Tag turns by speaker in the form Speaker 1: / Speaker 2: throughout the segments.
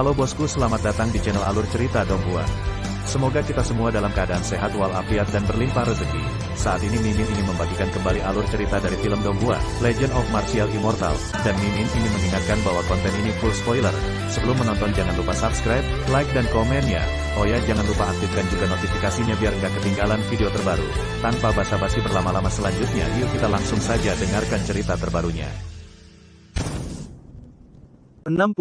Speaker 1: Halo bosku, selamat datang di channel Alur Cerita Donghua. Semoga kita semua dalam keadaan sehat walafiat dan berlimpah rezeki. Saat ini Mimin ingin membagikan kembali alur cerita dari film Donghua, Legend of Martial Immortal, dan Mimin ingin mengingatkan bahwa konten ini full spoiler. Sebelum menonton jangan lupa subscribe, like dan komen ya. Oh ya, jangan lupa aktifkan juga notifikasinya biar nggak ketinggalan video terbaru. Tanpa basa-basi berlama-lama selanjutnya, yuk kita langsung saja dengarkan cerita terbarunya.
Speaker 2: 61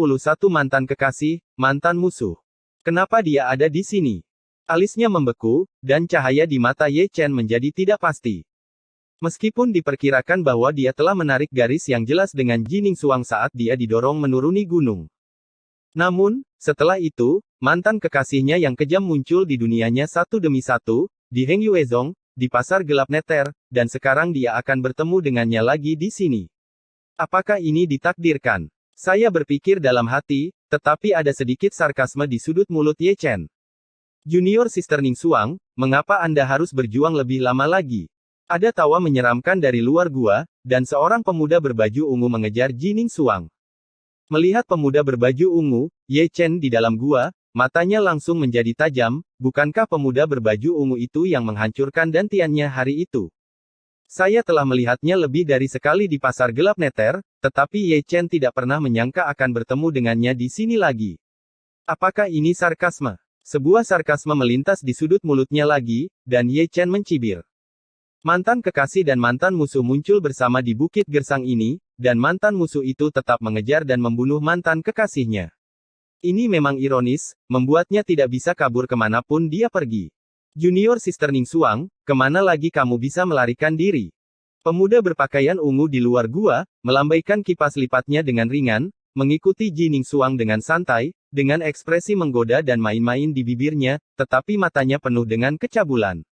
Speaker 2: mantan kekasih, mantan musuh. Kenapa dia ada di sini? Alisnya membeku, dan cahaya di mata Ye Chen menjadi tidak pasti. Meskipun diperkirakan bahwa dia telah menarik garis yang jelas dengan Jining Suang saat dia didorong menuruni gunung. Namun, setelah itu, mantan kekasihnya yang kejam muncul di dunianya satu demi satu, di Heng Yuezong, di pasar gelap Neter, dan sekarang dia akan bertemu dengannya lagi di sini. Apakah ini ditakdirkan? Saya berpikir dalam hati, tetapi ada sedikit sarkasme di sudut mulut Ye Chen. Junior Sister Ning Suang, mengapa Anda harus berjuang lebih lama lagi? Ada tawa menyeramkan dari luar gua, dan seorang pemuda berbaju ungu mengejar Jining Suang. Melihat pemuda berbaju ungu, Ye Chen di dalam gua, matanya langsung menjadi tajam. Bukankah pemuda berbaju ungu itu yang menghancurkan dantiannya hari itu? Saya telah melihatnya lebih dari sekali di pasar gelap Neter, tetapi Ye Chen tidak pernah menyangka akan bertemu dengannya di sini lagi. Apakah ini sarkasme? Sebuah sarkasme melintas di sudut mulutnya lagi, dan Ye Chen mencibir. Mantan kekasih dan mantan musuh muncul bersama di Bukit Gersang ini, dan mantan musuh itu tetap mengejar dan membunuh mantan kekasihnya. Ini memang ironis, membuatnya tidak bisa kabur kemanapun dia pergi. Junior Sister Ning Suang, kemana lagi kamu bisa melarikan diri? Pemuda berpakaian ungu di luar gua, melambaikan kipas lipatnya dengan ringan, mengikuti Jining Suang dengan santai, dengan ekspresi menggoda dan main-main di bibirnya, tetapi matanya penuh dengan kecabulan.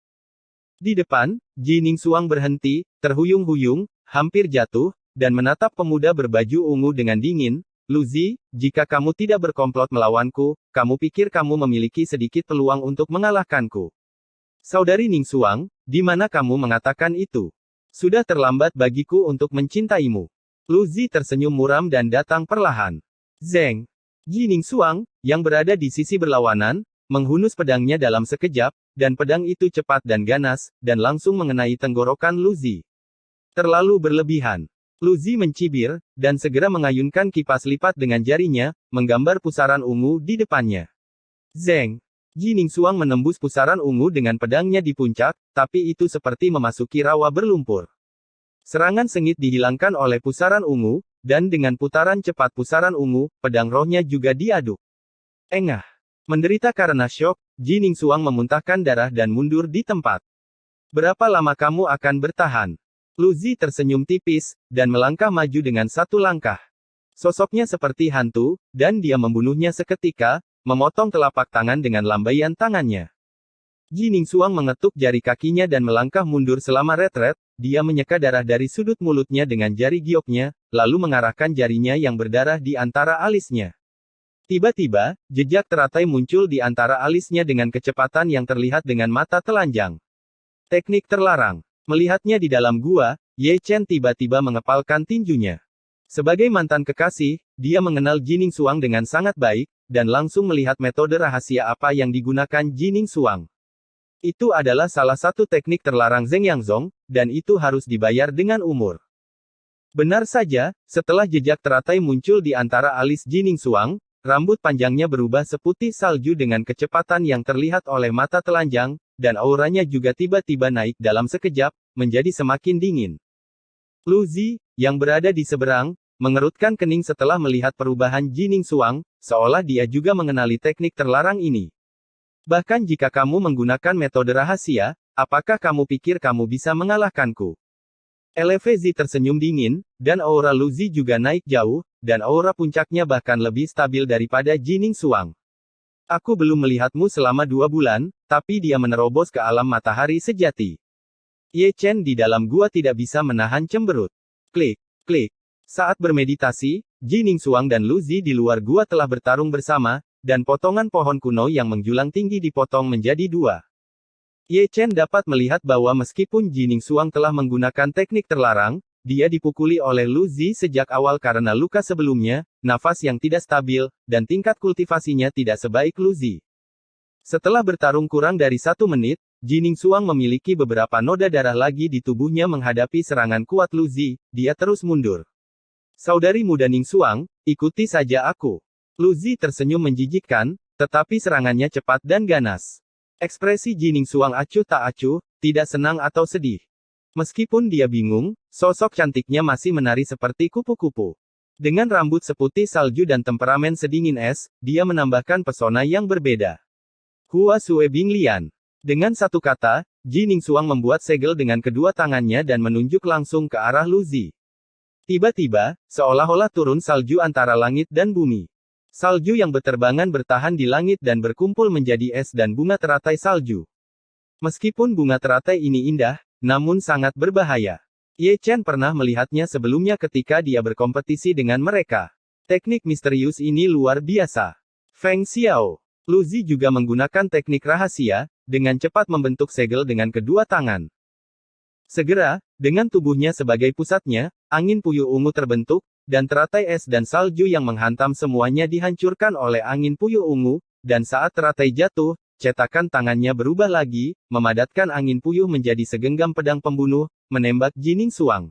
Speaker 2: Di depan, Jining Suang berhenti, terhuyung-huyung, hampir jatuh, dan menatap pemuda berbaju ungu dengan dingin. Luzi, jika kamu tidak berkomplot melawanku, kamu pikir kamu memiliki sedikit peluang untuk mengalahkanku. Saudari Ning Suang, di mana kamu mengatakan itu? Sudah terlambat bagiku untuk mencintaimu. Luzi tersenyum muram dan datang perlahan. Zeng. Jining Suang, yang berada di sisi berlawanan, menghunus pedangnya dalam sekejap, dan pedang itu cepat dan ganas, dan langsung mengenai tenggorokan Luzi. Terlalu berlebihan. Luzi mencibir, dan segera mengayunkan kipas lipat dengan jarinya, menggambar pusaran ungu di depannya. Zeng. Jining Suang menembus pusaran ungu dengan pedangnya di puncak, tapi itu seperti memasuki rawa berlumpur. Serangan sengit dihilangkan oleh pusaran ungu, dan dengan putaran cepat pusaran ungu, pedang rohnya juga diaduk. Engah. Menderita karena syok, Jining Suang memuntahkan darah dan mundur di tempat. Berapa lama kamu akan bertahan? Luzi tersenyum tipis, dan melangkah maju dengan satu langkah. Sosoknya seperti hantu, dan dia membunuhnya seketika, memotong telapak tangan dengan lambaian tangannya. Jining Suang mengetuk jari kakinya dan melangkah mundur selama retret, dia menyeka darah dari sudut mulutnya dengan jari gioknya, lalu mengarahkan jarinya yang berdarah di antara alisnya. Tiba-tiba, jejak teratai muncul di antara alisnya dengan kecepatan yang terlihat dengan mata telanjang. Teknik terlarang. Melihatnya di dalam gua, Ye Chen tiba-tiba mengepalkan tinjunya. Sebagai mantan kekasih, dia mengenal Jining Suang dengan sangat baik, dan langsung melihat metode rahasia apa yang digunakan Jining Suang. Itu adalah salah satu teknik terlarang Zeng Yangzong, dan itu harus dibayar dengan umur. Benar saja, setelah jejak teratai muncul di antara alis Jining Suang, rambut panjangnya berubah seputih salju dengan kecepatan yang terlihat oleh mata telanjang, dan auranya juga tiba-tiba naik dalam sekejap, menjadi semakin dingin. Luzi, yang berada di seberang, mengerutkan kening setelah melihat perubahan Jining Suang, seolah dia juga mengenali teknik terlarang ini. Bahkan jika kamu menggunakan metode rahasia, apakah kamu pikir kamu bisa mengalahkanku? LVZ tersenyum dingin, dan aura Luzi juga naik jauh, dan aura puncaknya bahkan lebih stabil daripada Jining Suang. Aku belum melihatmu selama 2 bulan, tapi dia menerobos ke alam matahari sejati. Ye Chen di dalam gua tidak bisa menahan cemberut. Klik, klik. Saat bermeditasi, Jining Suang dan Luzi di luar gua telah bertarung bersama, dan potongan pohon kuno yang menjulang tinggi dipotong menjadi 2. Ye Chen dapat melihat bahwa meskipun Jining Suang telah menggunakan teknik terlarang, dia dipukuli oleh Lu Zi sejak awal karena luka sebelumnya, nafas yang tidak stabil, dan tingkat kultivasinya tidak sebaik Lu Zi. Setelah bertarung kurang dari 1 menit, Jining Xuang memiliki beberapa noda darah lagi di tubuhnya menghadapi serangan kuat Lu Zi, dia terus mundur. Saudari muda Ning Xuang, ikuti saja aku. Lu Zi tersenyum menjijikkan, tetapi serangannya cepat dan ganas. Ekspresi Jining Xuang acuh tak acuh, tidak senang atau sedih. Meskipun dia bingung, sosok cantiknya masih menari seperti kupu-kupu. Dengan rambut seputih salju dan temperamen sedingin es, dia menambahkan pesona yang berbeda. Hua Sue Binglian. Dengan satu kata, Jining Xuang membuat segel dengan kedua tangannya dan menunjuk langsung ke arah Lu Zi. Tiba-tiba, seolah-olah turun salju antara langit dan bumi. Salju yang berterbangan bertahan di langit dan berkumpul menjadi es dan bunga teratai salju. Meskipun bunga teratai ini indah, namun sangat berbahaya. Ye Chen pernah melihatnya sebelumnya ketika dia berkompetisi dengan mereka. Teknik misterius ini luar biasa. Feng Xiao. Lu Zi juga menggunakan teknik rahasia, dengan cepat membentuk segel dengan kedua tangan. Segera, dengan tubuhnya sebagai pusatnya, angin puyuh ungu terbentuk, dan teratai es dan salju yang menghantam semuanya dihancurkan oleh angin puyuh ungu, dan saat teratai jatuh, cetakan tangannya berubah lagi, memadatkan angin puyuh menjadi segenggam pedang pembunuh, menembak Jining Xuang.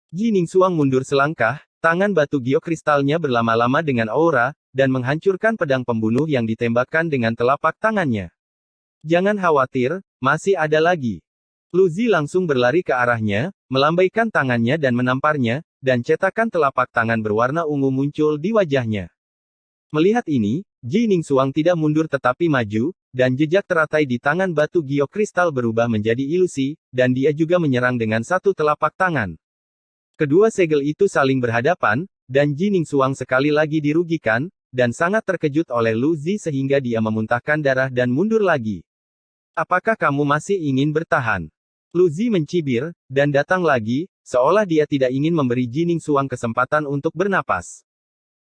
Speaker 2: Jining Xuang mundur selangkah, tangan batu giok kristalnya berlama-lama dengan aura, dan menghancurkan pedang pembunuh yang ditembakkan dengan telapak tangannya. Jangan khawatir, masih ada lagi. Lu Zi langsung berlari ke arahnya, melambaikan tangannya dan menamparnya, dan cetakan telapak tangan berwarna ungu muncul di wajahnya. Melihat ini, Jining Xuang tidak mundur tetapi maju, dan jejak teratai di tangan batu giok kristal berubah menjadi ilusi, dan dia juga menyerang dengan satu telapak tangan. Kedua segel itu saling berhadapan, dan Jining Xuang sekali lagi dirugikan, dan sangat terkejut oleh Lu Zi sehingga dia memuntahkan darah dan mundur lagi. Apakah kamu masih ingin bertahan? Lu Zi mencibir, dan datang lagi, seolah dia tidak ingin memberi Jining Xuang kesempatan untuk bernapas.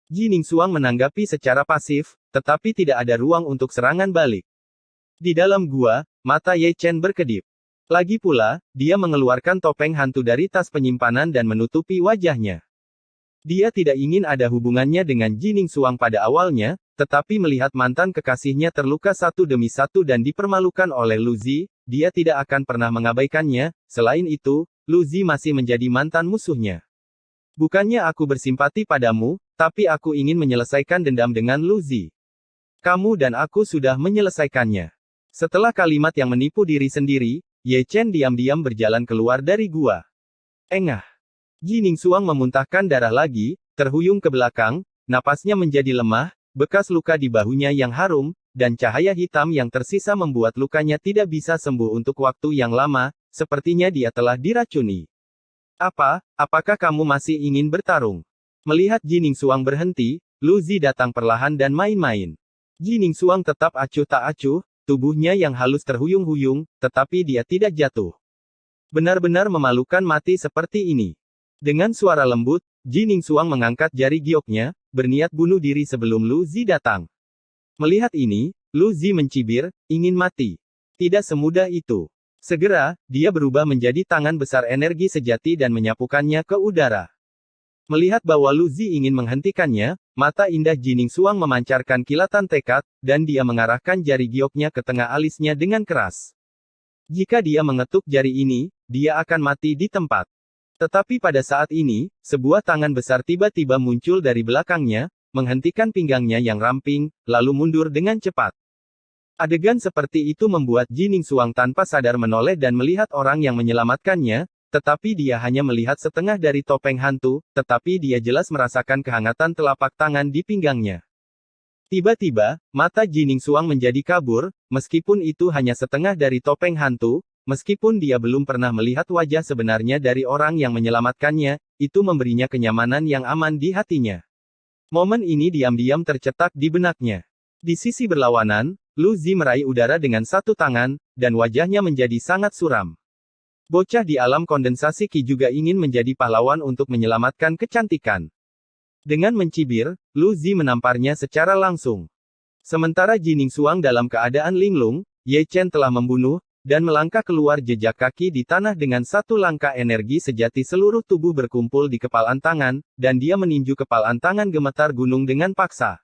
Speaker 2: Jining Xuang menanggapi secara pasif, tetapi tidak ada ruang untuk serangan balik. Di dalam gua, mata Ye Chen berkedip. Lagi pula, dia mengeluarkan topeng hantu dari tas penyimpanan dan menutupi wajahnya. Dia tidak ingin ada hubungannya dengan Jining Xuang pada awalnya, tetapi melihat mantan kekasihnya terluka satu demi satu dan dipermalukan oleh Lu Zi, dia tidak akan pernah mengabaikannya. Selain itu, Lu Zi masih menjadi mantan musuhnya. Bukannya aku bersimpati padamu, tapi aku ingin menyelesaikan dendam dengan Lu Zi. Kamu dan aku sudah menyelesaikannya. Setelah kalimat yang menipu diri sendiri, Ye Chen diam-diam berjalan keluar dari gua. Engah. Jining Xuang memuntahkan darah lagi, terhuyung ke belakang, napasnya menjadi lemah, bekas luka di bahunya yang harum, dan cahaya hitam yang tersisa membuat lukanya tidak bisa sembuh untuk waktu yang lama, sepertinya dia telah diracuni. Apakah kamu masih ingin bertarung? Melihat Jining Xuang berhenti, Lu Zi datang perlahan dan main-main. Jining Xuang tetap acuh tak acuh, tubuhnya yang halus terhuyung-huyung, tetapi dia tidak jatuh. Benar-benar memalukan mati seperti ini. Dengan suara lembut, Jining Xuang mengangkat jari gioknya, berniat bunuh diri sebelum Lu Zi datang. Melihat ini, Lu Zi mencibir, ingin mati. Tidak semudah itu. Segera, dia berubah menjadi tangan besar energi sejati dan menyapukannya ke udara. Melihat bahwa Lu Zi ingin menghentikannya, mata indah Jining Xuang memancarkan kilatan tekad, dan dia mengarahkan jari gioknya ke tengah alisnya dengan keras. Jika dia mengetuk jari ini, dia akan mati di tempat. Tetapi pada saat ini, sebuah tangan besar tiba-tiba muncul dari belakangnya, menghentikan pinggangnya yang ramping, lalu mundur dengan cepat. Adegan seperti itu membuat Jining Xuang tanpa sadar menoleh dan melihat orang yang menyelamatkannya, tetapi dia hanya melihat setengah dari topeng hantu, tetapi dia jelas merasakan kehangatan telapak tangan di pinggangnya. Tiba-tiba, mata Jining Xuang menjadi kabur, meskipun itu hanya setengah dari topeng hantu, meskipun dia belum pernah melihat wajah sebenarnya dari orang yang menyelamatkannya, itu memberinya kenyamanan yang aman di hatinya. Momen ini diam-diam tercetak di benaknya. Di sisi berlawanan, Lu Zi meraih udara dengan satu tangan, dan wajahnya menjadi sangat suram. Bocah di alam kondensasi Qi juga ingin menjadi pahlawan untuk menyelamatkan kecantikan. Dengan mencibir, Lu Zi menamparnya secara langsung. Sementara Jining Xuang dalam keadaan linglung, Ye Chen telah membunuh, dan melangkah keluar jejak kaki di tanah dengan satu langkah energi sejati seluruh tubuh berkumpul di kepalan tangan, dan dia meninju kepalan tangan gemetar gunung dengan paksa.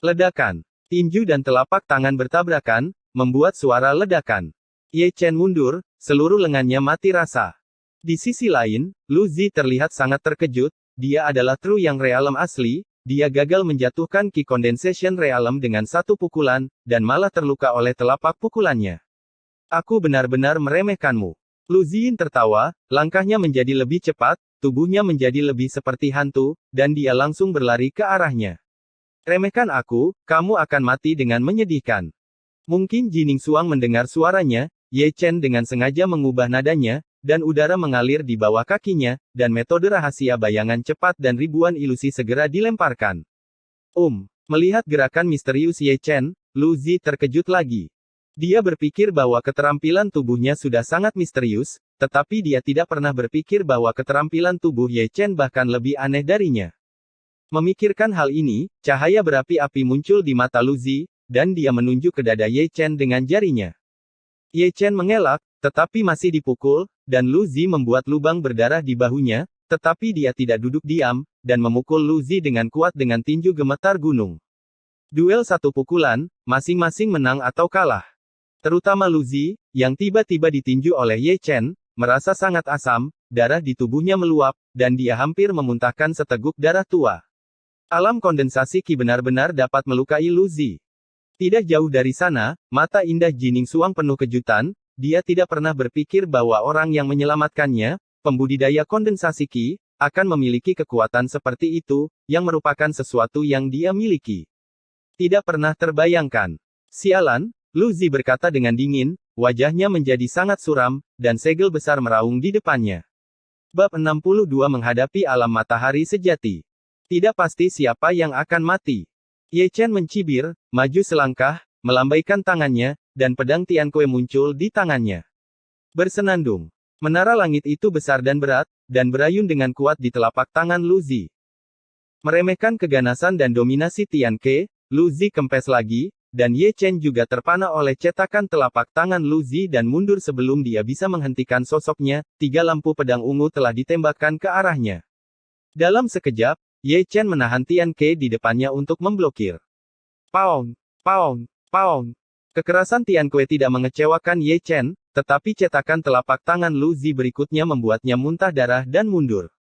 Speaker 2: Ledakan. Tinju dan telapak tangan bertabrakan, membuat suara ledakan. Ye Chen mundur, seluruh lengannya mati rasa. Di sisi lain, Lu Zi terlihat sangat terkejut, dia adalah True Yang Realm asli, dia gagal menjatuhkan Qi Condensation Realm dengan satu pukulan, dan malah terluka oleh telapak pukulannya. Aku benar-benar meremehkanmu. Lu Ziyin tertawa, langkahnya menjadi lebih cepat, tubuhnya menjadi lebih seperti hantu, dan dia langsung berlari ke arahnya. Remehkan aku, kamu akan mati dengan menyedihkan. Mungkin Jining Suang mendengar suaranya, Ye Chen dengan sengaja mengubah nadanya, dan udara mengalir di bawah kakinya, dan metode rahasia bayangan cepat dan ribuan ilusi segera dilemparkan. Melihat gerakan misterius Ye Chen, Lu Zi terkejut lagi. Dia berpikir bahwa keterampilan tubuhnya sudah sangat misterius, tetapi dia tidak pernah berpikir bahwa keterampilan tubuh Ye Chen bahkan lebih aneh darinya. Memikirkan hal ini, cahaya berapi-api muncul di mata Lu Zi, dan dia menunjuk ke dada Ye Chen dengan jarinya. Ye Chen mengelak, tetapi masih dipukul, dan Lu Zi membuat lubang berdarah di bahunya, tetapi dia tidak duduk diam, dan memukul Lu Zi dengan kuat dengan tinju gemetar gunung. Duel satu pukulan, masing-masing menang atau kalah. Terutama Lu Zi, yang tiba-tiba ditinju oleh Ye Chen, merasa sangat asam, darah di tubuhnya meluap, dan dia hampir memuntahkan seteguk darah tua. Alam kondensasi Qi benar-benar dapat melukai Lu Zi. Tidak jauh dari sana, mata indah Jining Suang penuh kejutan, dia tidak pernah berpikir bahwa orang yang menyelamatkannya, pembudidaya kondensasi Qi, akan memiliki kekuatan seperti itu, yang merupakan sesuatu yang dia miliki. Tidak pernah terbayangkan. Sialan, Lu Zi berkata dengan dingin, wajahnya menjadi sangat suram, dan segel besar meraung di depannya. Bab 62 menghadapi alam matahari sejati. Tidak pasti siapa yang akan mati. Ye Chen mencibir, maju selangkah, melambaikan tangannya, dan pedang Tianque muncul di tangannya. Bersenandung. Menara langit itu besar dan berat, dan berayun dengan kuat di telapak tangan Lu Zi. Meremehkan keganasan dan dominasi Tianque, Lu Zi kempes lagi, dan Ye Chen juga terpana oleh cetakan telapak tangan Lu Zi dan mundur sebelum dia bisa menghentikan sosoknya, 3 lampu pedang ungu telah ditembakkan ke arahnya. Dalam sekejap, Ye Chen menahan Tianque di depannya untuk memblokir. Pound, pound, pound. Kekerasan Tianque tidak mengecewakan Ye Chen, tetapi cetakan telapak tangan Lu Zi berikutnya membuatnya muntah darah dan mundur.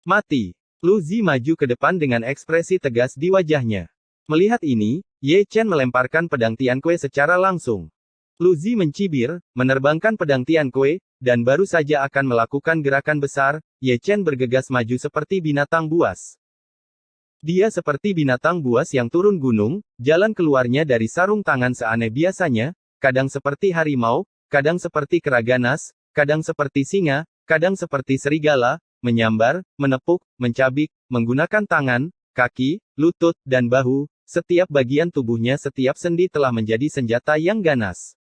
Speaker 2: Mati. Lu Zi maju ke depan dengan ekspresi tegas di wajahnya. Melihat ini, Ye Chen melemparkan pedang Tianque secara langsung. Lu Zi mencibir, menerbangkan pedang Tianque, dan baru saja akan melakukan gerakan besar, Ye Chen bergegas maju seperti binatang buas. Dia seperti binatang buas yang turun gunung, jalan keluarnya dari sarung tangan seaneh biasanya, kadang seperti harimau, kadang seperti kera ganas, kadang seperti singa, kadang seperti serigala, menyambar, menepuk, mencabik, menggunakan tangan, kaki, lutut, dan bahu, setiap bagian tubuhnya setiap sendi telah menjadi senjata yang ganas.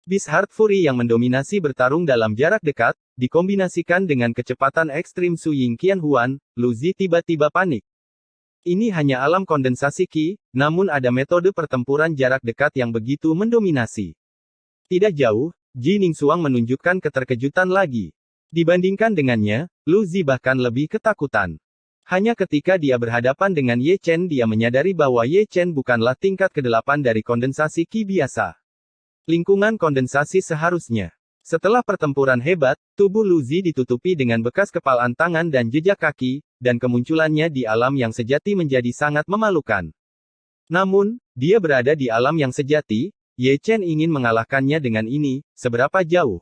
Speaker 2: Beast Heart Fury yang mendominasi bertarung dalam jarak dekat, dikombinasikan dengan kecepatan ekstrim Su Ying Qianhuan, Lu Zi tiba-tiba panik. Ini hanya alam kondensasi Qi, namun ada metode pertempuran jarak dekat yang begitu mendominasi. Tidak jauh, Jining Suang menunjukkan keterkejutan lagi. Dibandingkan dengannya, Lu Zi bahkan lebih ketakutan. Hanya ketika dia berhadapan dengan Ye Chen dia menyadari bahwa Ye Chen bukanlah tingkat ke-8 dari kondensasi Qi biasa. Lingkungan kondensasi seharusnya. Setelah pertempuran hebat, tubuh Lu Zi ditutupi dengan bekas kepalan tangan dan jejak kaki, dan kemunculannya di alam yang sejati menjadi sangat memalukan. Namun, dia berada di alam yang sejati, Ye Chen ingin mengalahkannya dengan ini, seberapa jauh.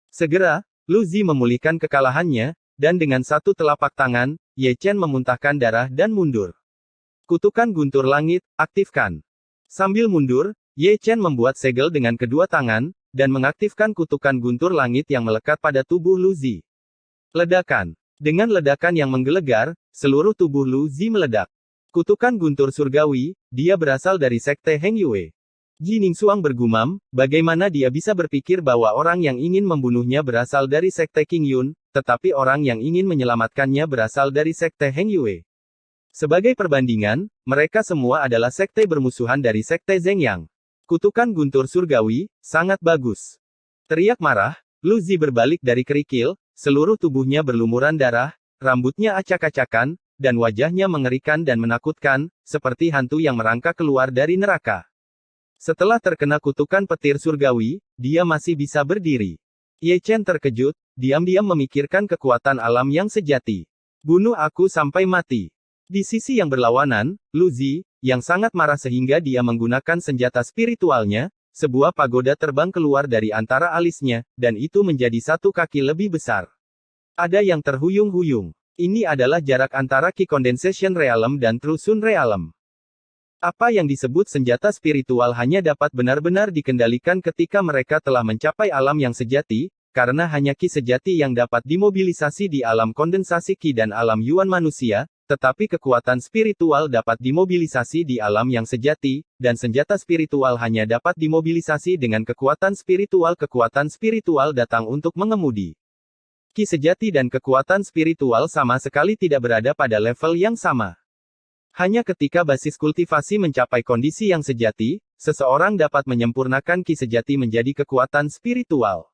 Speaker 2: Segera, Lu Zi memulihkan kekalahannya, dan dengan satu telapak tangan, Ye Chen memuntahkan darah dan mundur. Kutukan guntur langit, aktifkan. Sambil mundur, Ye Chen membuat segel dengan kedua tangan, dan mengaktifkan kutukan guntur langit yang melekat pada tubuh Lu Zi. Ledakan. Dengan ledakan yang menggelegar, seluruh tubuh Lu Zi meledak. Kutukan guntur surgawi, dia berasal dari sekte Heng Yue. Jining Suang bergumam, bagaimana dia bisa berpikir bahwa orang yang ingin membunuhnya berasal dari sekte Qing Yun, tetapi orang yang ingin menyelamatkannya berasal dari sekte Heng Yue. Sebagai perbandingan, mereka semua adalah sekte bermusuhan dari sekte Zheng Yang. Kutukan guntur surgawi, sangat bagus. Teriak marah, Lu Zi berbalik dari kerikil, seluruh tubuhnya berlumuran darah, rambutnya acak-acakan, dan wajahnya mengerikan dan menakutkan, seperti hantu yang merangkak keluar dari neraka. Setelah terkena kutukan petir surgawi, dia masih bisa berdiri. Ye Chen terkejut, diam-diam memikirkan kekuatan alam yang sejati. Bunuh aku sampai mati. Di sisi yang berlawanan, Lu Zi, yang sangat marah sehingga dia menggunakan senjata spiritualnya, sebuah pagoda terbang keluar dari antara alisnya, dan itu menjadi 1 kaki lebih besar. Ada yang terhuyung-huyung. Ini adalah jarak antara Qi Condensation Realm dan True Sun Realm. Apa yang disebut senjata spiritual hanya dapat benar-benar dikendalikan ketika mereka telah mencapai alam yang sejati, karena hanya Qi sejati yang dapat dimobilisasi di alam kondensasi Qi dan alam Yuan manusia, tetapi kekuatan spiritual dapat dimobilisasi di alam yang sejati, dan senjata spiritual hanya dapat dimobilisasi dengan kekuatan spiritual. Kekuatan spiritual datang untuk mengemudi. Qi sejati dan kekuatan spiritual sama sekali tidak berada pada level yang sama. Hanya ketika basis kultivasi mencapai kondisi yang sejati, seseorang dapat menyempurnakan Qi sejati menjadi kekuatan spiritual.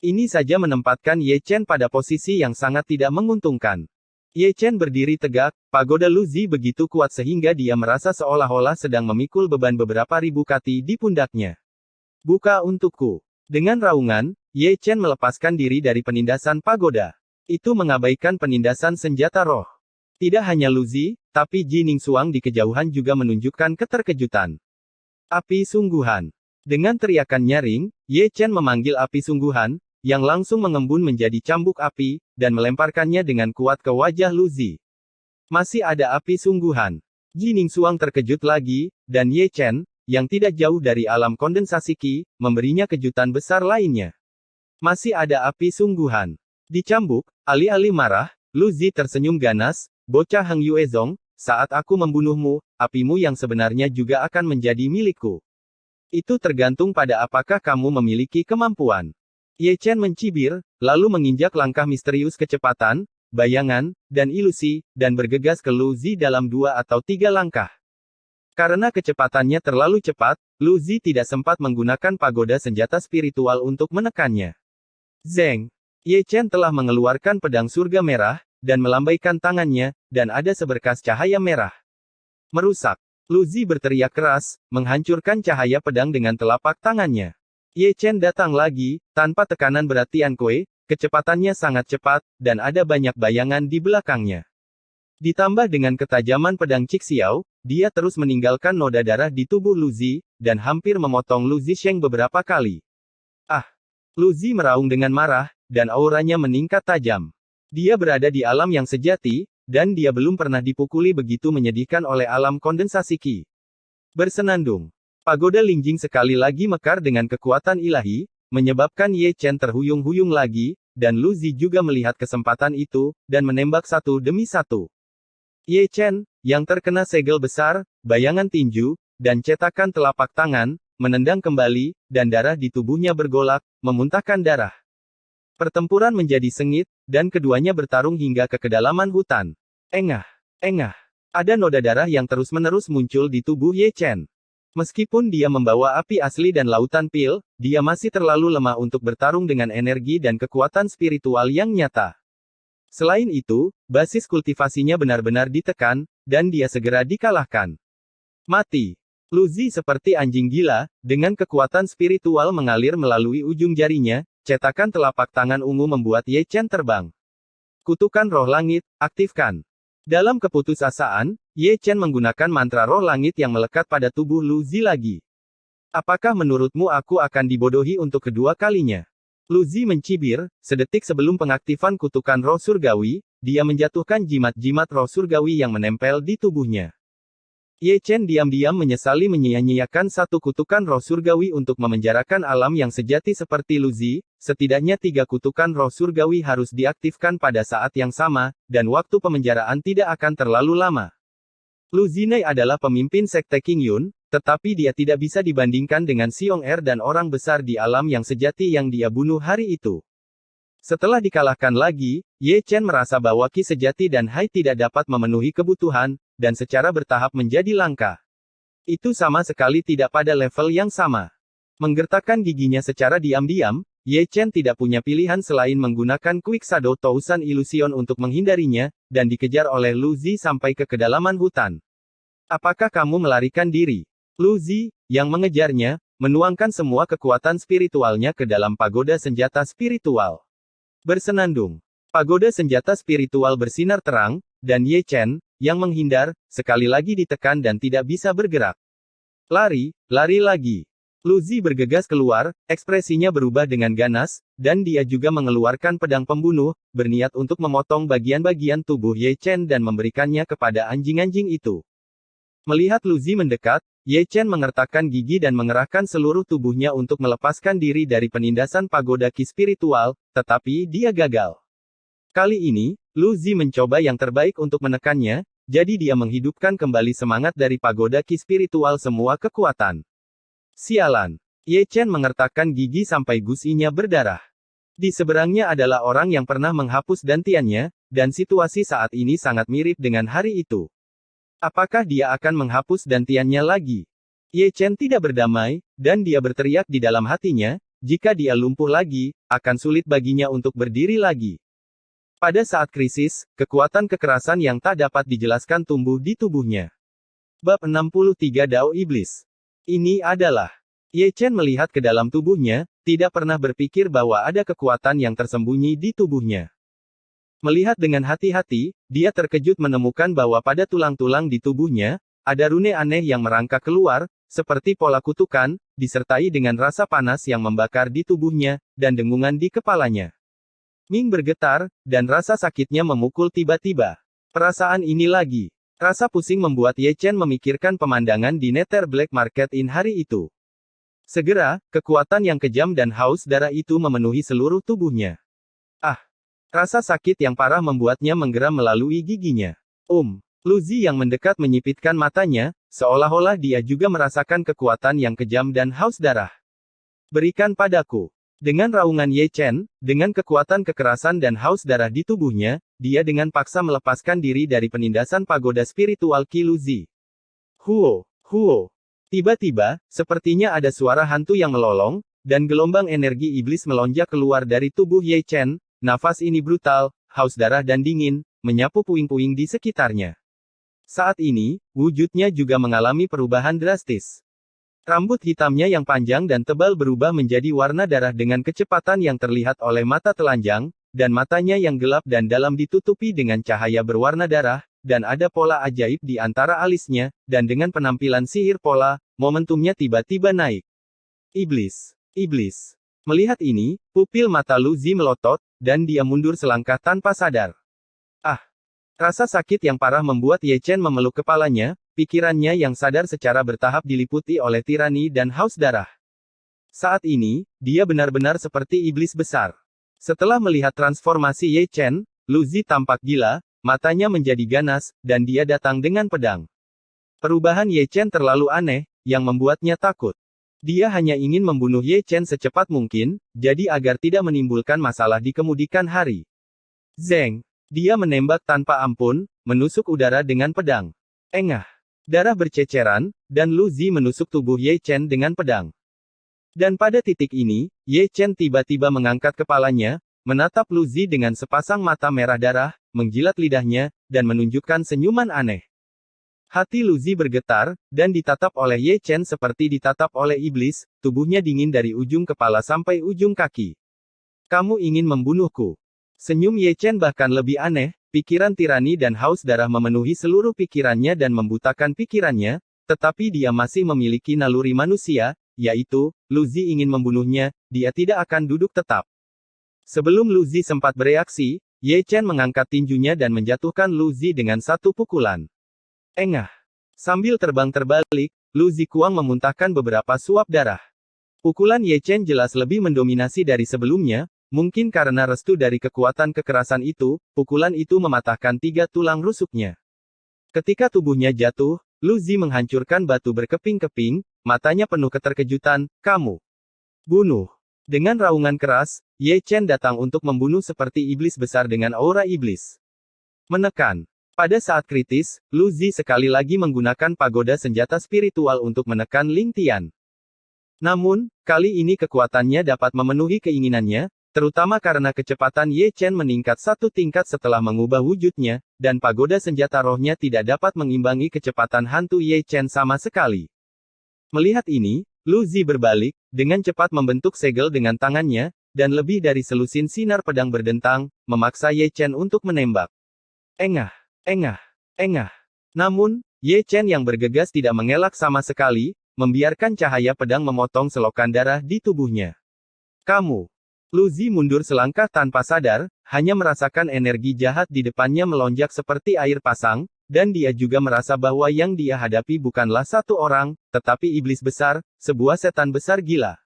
Speaker 2: Ini saja menempatkan Ye Chen pada posisi yang sangat tidak menguntungkan. Ye Chen berdiri tegak, pagoda Lu Zi begitu kuat sehingga dia merasa seolah-olah sedang memikul beban beberapa ribu kati di pundaknya. Buka untukku. Dengan raungan, Ye Chen melepaskan diri dari penindasan pagoda. Itu mengabaikan penindasan senjata roh. Tidak hanya Lu Zi, tapi Ji Ningsuang di kejauhan juga menunjukkan keterkejutan. Api sungguhan. Dengan teriakan nyaring, Ye Chen memanggil api sungguhan, yang langsung mengembun menjadi cambuk api, dan melemparkannya dengan kuat ke wajah Lu Zi. Masih ada api sungguhan. Ji Ningsuang terkejut lagi, dan Ye Chen, yang tidak jauh dari alam kondensasi Qi, memberinya kejutan besar lainnya. Masih ada api sungguhan. Dicambuk, alih-alih marah, Lu Zi tersenyum ganas, bocah Heng Yuezong, saat aku membunuhmu, apimu yang sebenarnya juga akan menjadi milikku. Itu tergantung pada apakah kamu memiliki kemampuan. Ye Chen mencibir, lalu menginjak langkah misterius kecepatan, bayangan, dan ilusi, dan bergegas ke Lu Zi dalam 2 atau 3 langkah. Karena kecepatannya terlalu cepat, Lu Zi tidak sempat menggunakan pagoda senjata spiritual untuk menekannya. Zeng. Ye Chen telah mengeluarkan pedang surga merah, dan melambaikan tangannya, dan ada seberkas cahaya merah. Merusak. Lu Zi berteriak keras, menghancurkan cahaya pedang dengan telapak tangannya. Ye Chen datang lagi, tanpa tekanan berat Tian Kue, kecepatannya sangat cepat, dan ada banyak bayangan di belakangnya. Ditambah dengan ketajaman pedang Cixiao, dia terus meninggalkan noda darah di tubuh Lu Zi, dan hampir memotong Lu Zisheng beberapa kali. Ah! Lu Zi meraung dengan marah, dan auranya meningkat tajam. Dia berada di alam yang sejati, dan dia belum pernah dipukuli begitu menyedihkan oleh alam kondensasi Qi. Bersenandung. Pagoda Lingjing sekali lagi mekar dengan kekuatan ilahi, menyebabkan Ye Chen terhuyung-huyung lagi, dan Lu Zi juga melihat kesempatan itu, dan menembak satu demi satu. Ye Chen, yang terkena segel besar, bayangan tinju, dan cetakan telapak tangan, menendang kembali, dan darah di tubuhnya bergolak, memuntahkan darah. Pertempuran menjadi sengit, dan keduanya bertarung hingga ke kedalaman hutan. Engah, engah. Ada noda darah yang terus-menerus muncul di tubuh Ye Chen. Meskipun dia membawa api asli dan lautan pil, dia masih terlalu lemah untuk bertarung dengan energi dan kekuatan spiritual yang nyata. Selain itu, basis kultivasinya benar-benar ditekan, dan dia segera dikalahkan. Mati. Lu Zi seperti anjing gila, dengan kekuatan spiritual mengalir melalui ujung jarinya, cetakan telapak tangan ungu membuat Ye Chen terbang. Kutukan roh langit, aktifkan. Dalam keputusasaan, Ye Chen menggunakan mantra roh langit yang melekat pada tubuh Lu Zi lagi. Apakah menurutmu aku akan dibodohi untuk kedua kalinya? Lu Zi mencibir, sedetik sebelum pengaktifan kutukan roh surgawi, dia menjatuhkan jimat-jimat roh surgawi yang menempel di tubuhnya. Ye Chen diam-diam menyesali menyia-nyiakan satu kutukan roh surgawi untuk memenjarakan alam yang sejati seperti Lu Zi, setidaknya 3 kutukan roh surgawi harus diaktifkan pada saat yang sama, dan waktu pemenjaraan tidak akan terlalu lama. Lu Zinei adalah pemimpin sekte Qingyun, tetapi dia tidak bisa dibandingkan dengan Xiong Er dan orang besar di alam yang sejati yang dia bunuh hari itu. Setelah dikalahkan lagi, Ye Chen merasa bahwa Qi sejati dan Hai tidak dapat memenuhi kebutuhan, dan secara bertahap menjadi langka. Itu sama sekali tidak pada level yang sama. Menggertakkan giginya secara diam-diam, Ye Chen tidak punya pilihan selain menggunakan Quick Shadow Thousand Illusion untuk menghindarinya, dan dikejar oleh Lu Zi sampai ke kedalaman hutan. Apakah kamu melarikan diri? Lu Zi, yang mengejarnya, menuangkan semua kekuatan spiritualnya ke dalam pagoda senjata spiritual. Bersenandung. Pagoda senjata spiritual bersinar terang, dan Ye Chen, yang menghindar, sekali lagi ditekan dan tidak bisa bergerak. Lari, lari lagi. Lu Zi bergegas keluar, ekspresinya berubah dengan ganas, dan dia juga mengeluarkan pedang pembunuh, berniat untuk memotong bagian-bagian tubuh Ye Chen dan memberikannya kepada anjing-anjing itu. Melihat Lu Zi mendekat, Ye Chen mengertakkan gigi dan mengerahkan seluruh tubuhnya untuk melepaskan diri dari penindasan pagoda ki spiritual, tetapi dia gagal. Kali ini, Lu Zi mencoba yang terbaik untuk menekannya, jadi dia menghidupkan kembali semangat dari pagoda ki spiritual semua kekuatan. Sialan. Ye Chen mengertakkan gigi sampai gusinya berdarah. Di seberangnya adalah orang yang pernah menghapus dantiannya, dan situasi saat ini sangat mirip dengan hari itu. Apakah dia akan menghapus dantiannya lagi? Ye Chen tidak berdamai, dan dia berteriak di dalam hatinya, jika dia lumpuh lagi, akan sulit baginya untuk berdiri lagi. Pada saat krisis, kekuatan kekerasan yang tak dapat dijelaskan tumbuh di tubuhnya. Bab 63 Dao Iblis. Ini adalah. Ye Chen melihat ke dalam tubuhnya, tidak pernah berpikir bahwa ada kekuatan yang tersembunyi di tubuhnya. Melihat dengan hati-hati, dia terkejut menemukan bahwa pada tulang-tulang di tubuhnya, ada rune aneh yang merangkak keluar, seperti pola kutukan, disertai dengan rasa panas yang membakar di tubuhnya, dan dengungan di kepalanya. Ming bergetar, dan rasa sakitnya memukul tiba-tiba. Perasaan ini lagi. Rasa pusing membuat Ye Chen memikirkan pemandangan di Nether Black Market Inn hari itu. Segera, kekuatan yang kejam dan haus darah itu memenuhi seluruh tubuhnya. Ah! Rasa sakit yang parah membuatnya menggeram melalui giginya. Lu Zi yang mendekat menyipitkan matanya, seolah-olah dia juga merasakan kekuatan yang kejam dan haus darah. Berikan padaku. Dengan raungan Ye Chen, dengan kekuatan kekerasan dan haus darah di tubuhnya, dia dengan paksa melepaskan diri dari penindasan pagoda spiritual Qi Lu Zi. Huo, huo. Tiba-tiba, sepertinya ada suara hantu yang melolong, dan gelombang energi iblis melonjak keluar dari tubuh Ye Chen. Nafas ini brutal, haus darah dan dingin, menyapu puing-puing di sekitarnya. Saat ini, wujudnya juga mengalami perubahan drastis. Rambut hitamnya yang panjang dan tebal berubah menjadi warna darah dengan kecepatan yang terlihat oleh mata telanjang, dan matanya yang gelap dan dalam ditutupi dengan cahaya berwarna darah, dan ada pola ajaib di antara alisnya, dan dengan penampilan sihir pola, momentumnya tiba-tiba naik. Iblis. Iblis. Melihat ini, pupil mata Lu Zi melotot, dan dia mundur selangkah tanpa sadar. Ah! Rasa sakit yang parah membuat Ye Chen memeluk kepalanya, pikirannya yang sadar secara bertahap diliputi oleh tirani dan haus darah. Saat ini, dia benar-benar seperti iblis besar. Setelah melihat transformasi Ye Chen, Lu Zi tampak gila, matanya menjadi ganas, dan dia datang dengan pedang. Perubahan Ye Chen terlalu aneh, yang membuatnya takut. Dia hanya ingin membunuh Ye Chen secepat mungkin, jadi agar tidak menimbulkan masalah di kemudian hari. Zeng! Dia menembak tanpa ampun, menusuk udara dengan pedang. Engah! Darah berceceran, dan Lu Zi menusuk tubuh Ye Chen dengan pedang. Dan pada titik ini, Ye Chen tiba-tiba mengangkat kepalanya, menatap Lu Zi dengan sepasang mata merah darah, menjilat lidahnya, dan menunjukkan senyuman aneh. Hati Lu Zi bergetar, dan ditatap oleh Ye Chen seperti ditatap oleh iblis, tubuhnya dingin dari ujung kepala sampai ujung kaki. Kamu ingin membunuhku? Senyum Ye Chen bahkan lebih aneh, pikiran tirani dan haus darah memenuhi seluruh pikirannya dan membutakan pikirannya, tetapi dia masih memiliki naluri manusia, yaitu, Lu Zi ingin membunuhnya, dia tidak akan duduk tetap. Sebelum Lu Zi sempat bereaksi, Ye Chen mengangkat tinjunya dan menjatuhkan Lu Zi dengan satu pukulan. Engah! Sambil terbang terbalik, Lu Zi Kuang memuntahkan beberapa suap darah. Pukulan Ye Chen jelas lebih mendominasi dari sebelumnya, mungkin karena restu dari kekuatan kekerasan itu, pukulan itu mematahkan 3 tulang rusuknya. Ketika tubuhnya jatuh, Lu Zi menghancurkan batu berkeping-keping, matanya penuh keterkejutan, kamu bunuh. Dengan raungan keras, Ye Chen datang untuk membunuh seperti iblis besar dengan aura iblis. Menekan. Pada saat kritis, Lu Zi sekali lagi menggunakan pagoda senjata spiritual untuk menekan Ling Tian. Namun, kali ini kekuatannya dapat memenuhi keinginannya, terutama karena kecepatan Ye Chen meningkat satu tingkat setelah mengubah wujudnya, dan pagoda senjata rohnya tidak dapat mengimbangi kecepatan hantu Ye Chen sama sekali. Melihat ini, Lu Zi berbalik, dengan cepat membentuk segel dengan tangannya, dan lebih dari selusin sinar pedang berdentang, memaksa Ye Chen untuk menembak. Engah, engah, engah. Namun, Ye Chen yang bergegas tidak mengelak sama sekali, membiarkan cahaya pedang memotong selokan darah di tubuhnya. Kamu. Lu Zi mundur selangkah tanpa sadar, hanya merasakan energi jahat di depannya melonjak seperti air pasang, dan dia juga merasa bahwa yang dia hadapi bukanlah satu orang, tetapi iblis besar, sebuah setan besar gila.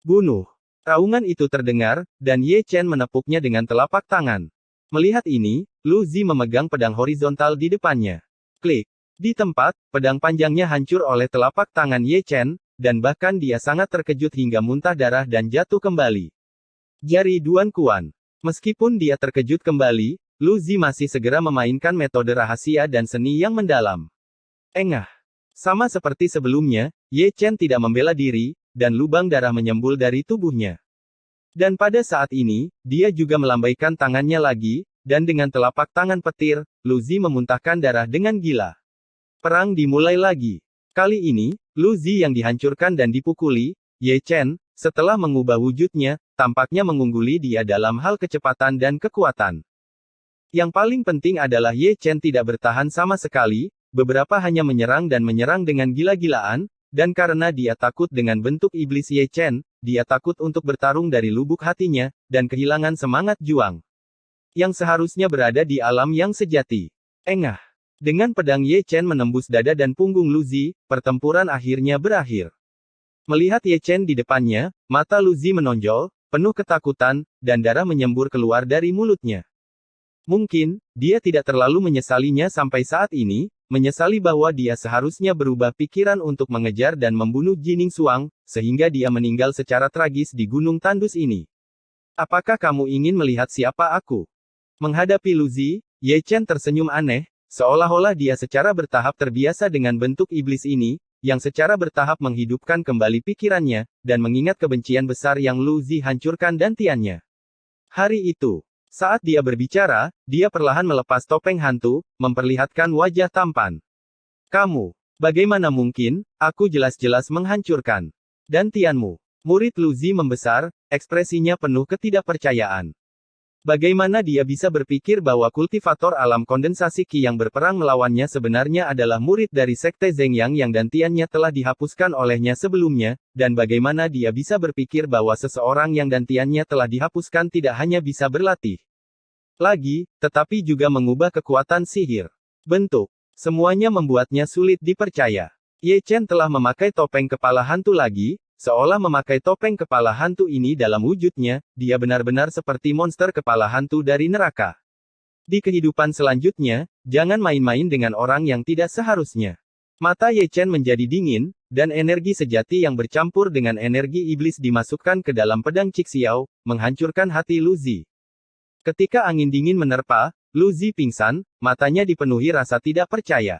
Speaker 2: Bunuh. Raungan itu terdengar, dan Ye Chen menepuknya dengan telapak tangan. Melihat ini, Lu Zi memegang pedang horizontal di depannya. Klik. Di tempat, pedang panjangnya hancur oleh telapak tangan Ye Chen, dan bahkan dia sangat terkejut hingga muntah darah dan jatuh kembali. Jari Duan Kuan. Meskipun dia terkejut kembali, Lu Zi masih segera memainkan metode rahasia dan seni yang mendalam. Engah. Sama seperti sebelumnya, Ye Chen tidak membela diri, dan lubang darah menyembul dari tubuhnya. Dan pada saat ini, dia juga melambaikan tangannya lagi, dan dengan telapak tangan petir, Lu Zi memuntahkan darah dengan gila. Perang dimulai lagi. Kali ini, Lu Zi yang dihancurkan dan dipukuli, Ye Chen, setelah mengubah wujudnya, tampaknya mengungguli dia dalam hal kecepatan dan kekuatan. Yang paling penting adalah Ye Chen tidak bertahan sama sekali, beberapa hanya menyerang dan menyerang dengan gila-gilaan, dan karena dia takut dengan bentuk iblis Ye Chen, dia takut untuk bertarung dari lubuk hatinya, dan kehilangan semangat juang. Yang seharusnya berada di alam yang sejati. Engah. Dengan pedang Ye Chen menembus dada dan punggung Lu Zi, pertempuran akhirnya berakhir. Melihat Ye Chen di depannya, mata Lu Zi menonjol, penuh ketakutan, dan darah menyembur keluar dari mulutnya. Mungkin, dia tidak terlalu menyesalinya sampai saat ini, menyesali bahwa dia seharusnya berubah pikiran untuk mengejar dan membunuh Jining Suang, sehingga dia meninggal secara tragis di gunung tandus ini. Apakah kamu ingin melihat siapa aku? Menghadapi Lu Zi, Ye Chen tersenyum aneh, seolah-olah dia secara bertahap terbiasa dengan bentuk iblis ini, yang secara bertahap menghidupkan kembali pikirannya, dan mengingat kebencian besar yang Lu Zi hancurkan dantiannya. Hari itu, saat dia berbicara, dia perlahan melepas topeng hantu, memperlihatkan wajah tampan. Kamu, bagaimana mungkin, aku jelas-jelas menghancurkan dantianmu. Murid Lu Zi membesar, ekspresinya penuh ketidakpercayaan. Bagaimana dia bisa berpikir bahwa kultivator alam kondensasi Qi yang berperang melawannya sebenarnya adalah murid dari Sekte Zhengyang yang dantiannya telah dihapuskan olehnya sebelumnya, dan bagaimana dia bisa berpikir bahwa seseorang yang dantiannya telah dihapuskan tidak hanya bisa berlatih lagi, tetapi juga mengubah kekuatan sihir. Bentuk. Semuanya membuatnya sulit dipercaya. Ye Chen telah memakai topeng kepala hantu lagi, seolah memakai topeng kepala hantu ini dalam wujudnya, dia benar-benar seperti monster kepala hantu dari neraka. Di kehidupan selanjutnya, jangan main-main dengan orang yang tidak seharusnya. Mata Ye Chen menjadi dingin, dan energi sejati yang bercampur dengan energi iblis dimasukkan ke dalam pedang Cixiao, menghancurkan hati Lu Zi. Ketika angin dingin menerpa, Lu Zi pingsan, matanya dipenuhi rasa tidak percaya.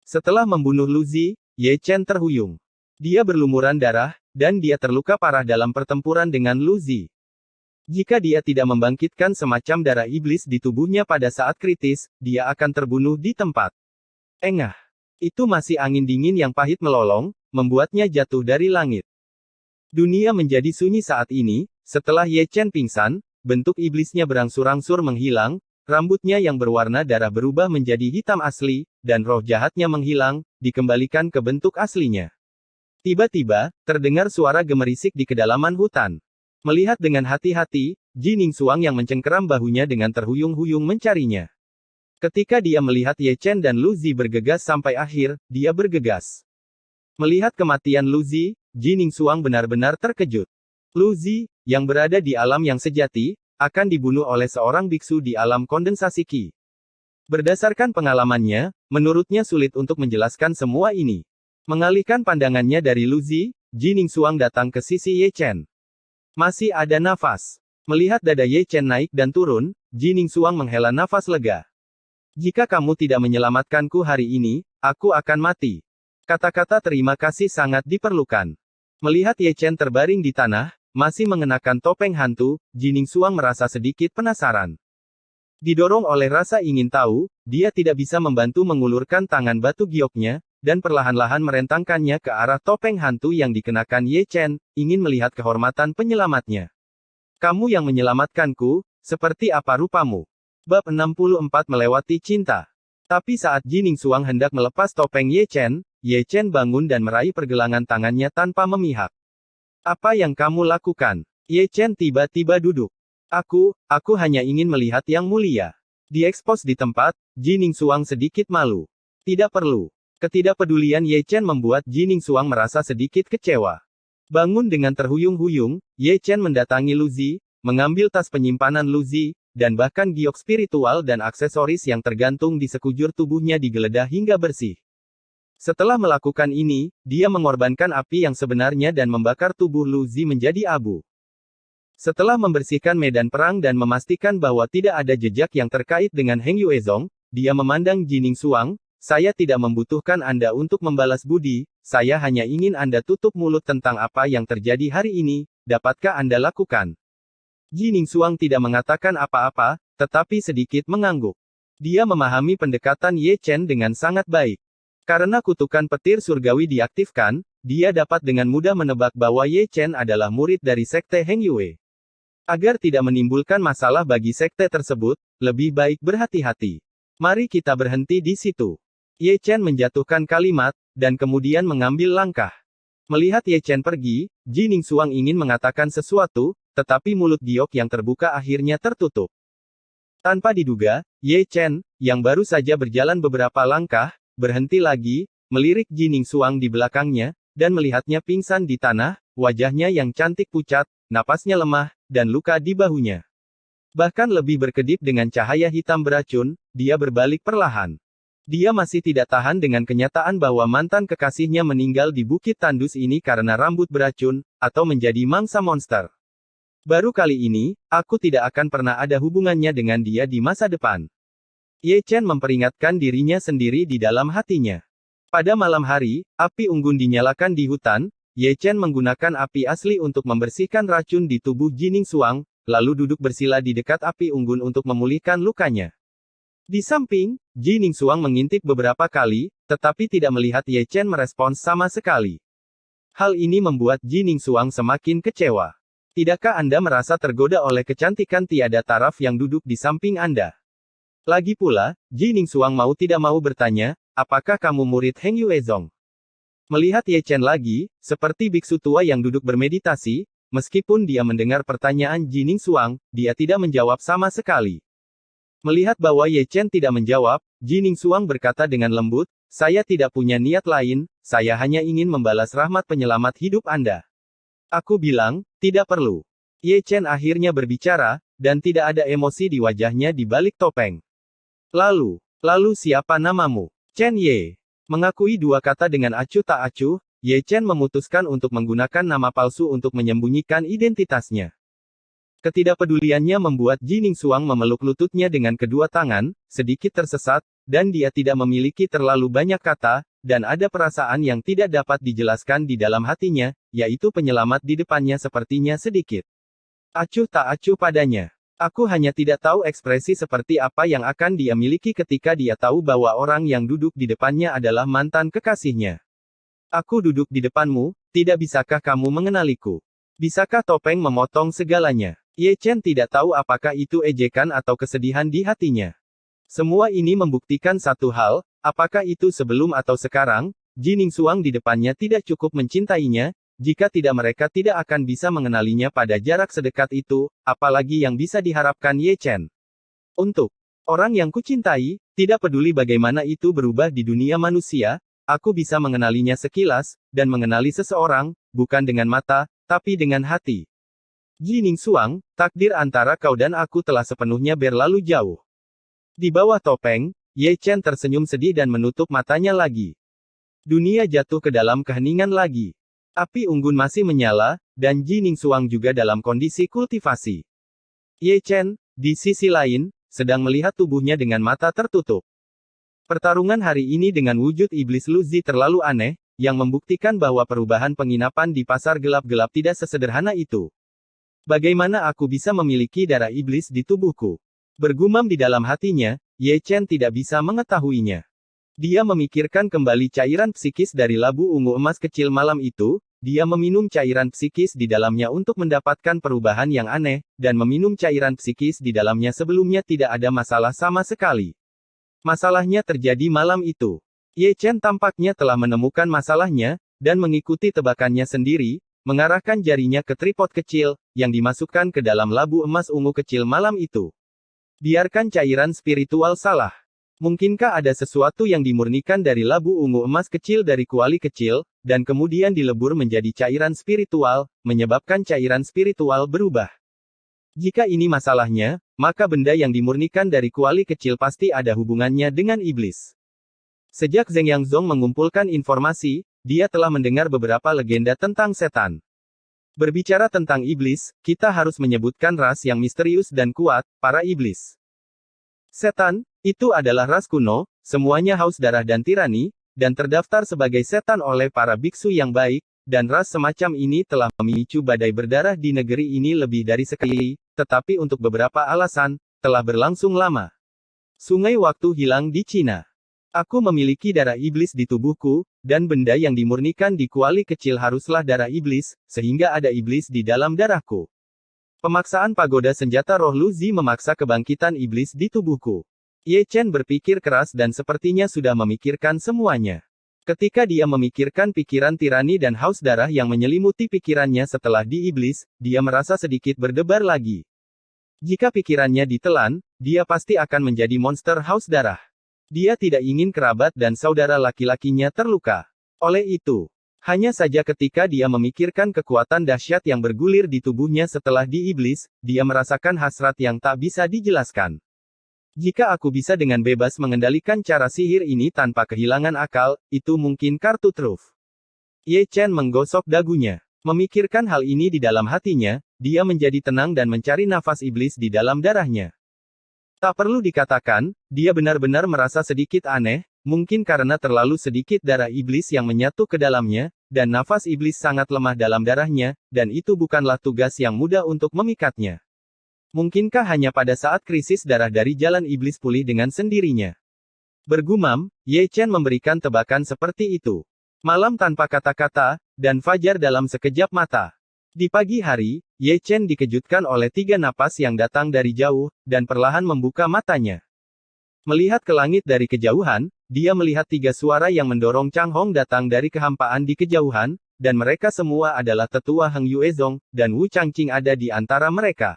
Speaker 2: Setelah membunuh Lu Zi, Ye Chen terhuyung. Dia berlumuran darah, dan dia terluka parah dalam pertempuran dengan Lu Zi. Jika dia tidak membangkitkan semacam darah iblis di tubuhnya pada saat kritis, dia akan terbunuh di tempat. Engah. Itu masih angin dingin yang pahit melolong, membuatnya jatuh dari langit. Dunia menjadi sunyi saat ini, setelah Ye Chen pingsan, bentuk iblisnya berangsur-angsur menghilang, rambutnya yang berwarna darah berubah menjadi hitam asli, dan roh jahatnya menghilang, dikembalikan ke bentuk aslinya. Tiba-tiba, terdengar suara gemerisik di kedalaman hutan. Melihat dengan hati-hati, Jining Suang yang mencengkeram bahunya dengan terhuyung-huyung mencarinya. Ketika dia melihat Ye Chen dan Lu Zi bergegas sampai akhir, dia bergegas. Melihat kematian Lu Zi, Jining Suang benar-benar terkejut. Lu Zi, yang berada di alam yang sejati, akan dibunuh oleh seorang biksu di alam kondensasi Qi. Berdasarkan pengalamannya, menurutnya sulit untuk menjelaskan semua ini. Mengalihkan pandangannya dari Lu Zi, Jining Suang datang ke sisi Ye Chen. Masih ada nafas. Melihat dada Ye Chen naik dan turun, Jining Suang menghela nafas lega. Jika kamu tidak menyelamatkanku hari ini, aku akan mati. Kata-kata terima kasih sangat diperlukan. Melihat Ye Chen terbaring di tanah, masih mengenakan topeng hantu, Jining Suang merasa sedikit penasaran. Didorong oleh rasa ingin tahu, dia tidak bisa membantu mengulurkan tangan batu gioknya, dan perlahan-lahan merentangkannya ke arah topeng hantu yang dikenakan Ye Chen, ingin melihat kehormatan penyelamatnya. Kamu yang menyelamatkanku, seperti apa rupamu? Bab 64 Melewati Cinta. Tapi saat Jining Suang hendak melepas topeng Ye Chen bangun dan meraih pergelangan tangannya tanpa memihak. Apa yang kamu lakukan? Ye Chen tiba-tiba duduk. Aku hanya ingin melihat yang mulia. Diekspos di tempat, Jining Suang sedikit malu. Tidak perlu. Ketidakpedulian Ye Chen membuat Jining Suang merasa sedikit kecewa. Bangun dengan terhuyung-huyung, Ye Chen mendatangi Luzi, mengambil tas penyimpanan Luzi, dan bahkan giok spiritual dan aksesoris yang tergantung di sekujur tubuhnya digeledah hingga bersih. Setelah melakukan ini, dia mengorbankan api yang sebenarnya dan membakar tubuh Luzi menjadi abu. Setelah membersihkan medan perang dan memastikan bahwa tidak ada jejak yang terkait dengan Heng Yuezong, dia memandang Jining Suang, saya tidak membutuhkan Anda untuk membalas budi, saya hanya ingin Anda tutup mulut tentang apa yang terjadi hari ini, dapatkah Anda lakukan? Jining Suang tidak mengatakan apa-apa, tetapi sedikit mengangguk. Dia memahami pendekatan Ye Chen dengan sangat baik. Karena kutukan petir surgawi diaktifkan, dia dapat dengan mudah menebak bahwa Ye Chen adalah murid dari sekte Heng Yue. Agar tidak menimbulkan masalah bagi sekte tersebut, lebih baik berhati-hati. Mari kita berhenti di situ. Ye Chen menjatuhkan kalimat, dan kemudian mengambil langkah. Melihat Ye Chen pergi, Jining Suang ingin mengatakan sesuatu, tetapi mulut giok yang terbuka akhirnya tertutup. Tanpa diduga, Ye Chen, yang baru saja berjalan beberapa langkah, berhenti lagi, melirik Jining Suang di belakangnya, dan melihatnya pingsan di tanah, wajahnya yang cantik pucat, napasnya lemah, dan luka di bahunya. Bahkan lebih berkedip dengan cahaya hitam beracun, dia berbalik perlahan. Dia masih tidak tahan dengan kenyataan bahwa mantan kekasihnya meninggal di Bukit Tandus ini karena rambut beracun, atau menjadi mangsa monster. Baru kali ini, aku tidak akan pernah ada hubungannya dengan dia di masa depan. Ye Chen memperingatkan dirinya sendiri di dalam hatinya. Pada malam hari, api unggun dinyalakan di hutan, Ye Chen menggunakan api asli untuk membersihkan racun di tubuh Jining Suang, lalu duduk bersila di dekat api unggun untuk memulihkan lukanya. Di samping, Jining Suang mengintip beberapa kali, tetapi tidak melihat Ye Chen merespons sama sekali. Hal ini membuat Jining Suang semakin kecewa. Tidakkah Anda merasa tergoda oleh kecantikan tiada taraf yang duduk di samping Anda? Lagi pula, Jining Suang mau tidak mau bertanya, apakah kamu murid Heng Yuezong? Melihat Ye Chen lagi, seperti biksu tua yang duduk bermeditasi, meskipun dia mendengar pertanyaan Jining Suang, dia tidak menjawab sama sekali. Melihat bahwa Ye Chen tidak menjawab, Jining Suang berkata dengan lembut, saya tidak punya niat lain, saya hanya ingin membalas rahmat penyelamat hidup Anda. Aku bilang, tidak perlu. Ye Chen akhirnya berbicara, dan tidak ada emosi di wajahnya di balik topeng. Lalu siapa namamu? Chen Ye. Mengakui dua kata dengan acuh tak acuh, Ye Chen memutuskan untuk menggunakan nama palsu untuk menyembunyikan identitasnya. Ketidakpeduliannya membuat Jining Suang memeluk lututnya dengan kedua tangan, sedikit tersesat, dan dia tidak memiliki terlalu banyak kata, dan ada perasaan yang tidak dapat dijelaskan di dalam hatinya, yaitu penyelamat di depannya sepertinya sedikit acuh tak acuh padanya. Aku hanya tidak tahu ekspresi seperti apa yang akan dia miliki ketika dia tahu bahwa orang yang duduk di depannya adalah mantan kekasihnya. Aku duduk di depanmu, tidak bisakah kamu mengenaliku? Bisakah topeng memotong segalanya? Ye Chen tidak tahu apakah itu ejekan atau kesedihan di hatinya. Semua ini membuktikan satu hal, apakah itu sebelum atau sekarang, Jining Suang di depannya tidak cukup mencintainya, jika tidak mereka tidak akan bisa mengenalinya pada jarak sedekat itu, apalagi yang bisa diharapkan Ye Chen. Untuk orang yang kucintai, tidak peduli bagaimana itu berubah di dunia manusia, aku bisa mengenalinya sekilas, dan mengenali seseorang, bukan dengan mata, tapi dengan hati. Jining Suang, takdir antara kau dan aku telah sepenuhnya berlalu jauh. Di bawah topeng, Ye Chen tersenyum sedih dan menutup matanya lagi. Dunia jatuh ke dalam keheningan lagi. Api unggun masih menyala, dan Jining Suang juga dalam kondisi kultivasi. Ye Chen, di sisi lain, sedang melihat tubuhnya dengan mata tertutup. Pertarungan hari ini dengan wujud iblis Luzi terlalu aneh, yang membuktikan bahwa perubahan penginapan di pasar gelap-gelap tidak sesederhana itu. Bagaimana aku bisa memiliki darah iblis di tubuhku? Bergumam di dalam hatinya, Ye Chen tidak bisa mengetahuinya. Dia memikirkan kembali cairan psikis dari labu ungu emas kecil malam itu. Dia meminum cairan psikis di dalamnya untuk mendapatkan perubahan yang aneh, dan meminum cairan psikis di dalamnya sebelumnya tidak ada masalah sama sekali. Masalahnya terjadi malam itu. Ye Chen tampaknya telah menemukan masalahnya, dan mengikuti tebakannya sendiri, mengarahkan jarinya ke tripod kecil, yang dimasukkan ke dalam labu emas ungu kecil malam itu. Biarkan cairan spiritual salah. Mungkinkah ada sesuatu yang dimurnikan dari labu ungu emas kecil dari kuali kecil, dan kemudian dilebur menjadi cairan spiritual, menyebabkan cairan spiritual berubah? Jika ini masalahnya, maka benda yang dimurnikan dari kuali kecil pasti ada hubungannya dengan iblis. Sejak Zeng Yangzong mengumpulkan informasi, dia telah mendengar beberapa legenda tentang setan. Berbicara tentang iblis, kita harus menyebutkan ras yang misterius dan kuat, para iblis. Setan, itu adalah ras kuno, semuanya haus darah dan tirani, dan terdaftar sebagai setan oleh para biksu yang baik, dan ras semacam ini telah memicu badai berdarah di negeri ini lebih dari sekali, tetapi untuk beberapa alasan, telah berlangsung lama. Sungai waktu hilang di Cina. Aku memiliki darah iblis di tubuhku, dan benda yang dimurnikan di kuali kecil haruslah darah iblis, sehingga ada iblis di dalam darahku. Pemaksaan pagoda senjata roh Lu Zi memaksa kebangkitan iblis di tubuhku. Ye Chen berpikir keras dan sepertinya sudah memikirkan semuanya. Ketika dia memikirkan pikiran tirani dan haus darah yang menyelimuti pikirannya setelah di iblis, dia merasa sedikit berdebar lagi. Jika pikirannya ditelan, dia pasti akan menjadi monster haus darah. Dia tidak ingin kerabat dan saudara laki-lakinya terluka. Oleh itu, hanya saja ketika dia memikirkan kekuatan dahsyat yang bergulir di tubuhnya setelah di iblis, dia merasakan hasrat yang tak bisa dijelaskan. Jika aku bisa dengan bebas mengendalikan cara sihir ini tanpa kehilangan akal, itu mungkin kartu truf. Ye Chen menggosok dagunya. Memikirkan hal ini di dalam hatinya, dia menjadi tenang dan mencari nafas iblis di dalam darahnya. Tak perlu dikatakan, dia benar-benar merasa sedikit aneh, mungkin karena terlalu sedikit darah iblis yang menyatu ke dalamnya, dan nafas iblis sangat lemah dalam darahnya, dan itu bukanlah tugas yang mudah untuk memikatnya. Mungkinkah hanya pada saat krisis darah dari jalan iblis pulih dengan sendirinya? Bergumam, Ye Chen memberikan tebakan seperti itu. Malam tanpa kata-kata, dan fajar dalam sekejap mata. Di pagi hari, Ye Chen dikejutkan oleh 3 napas yang datang dari jauh, dan perlahan membuka matanya. Melihat ke langit dari kejauhan, dia melihat 3 suara yang mendorong Chang Hong datang dari kehampaan di kejauhan, dan mereka semua adalah tetua Heng Yuezong, dan Wu Changqing ada di antara mereka.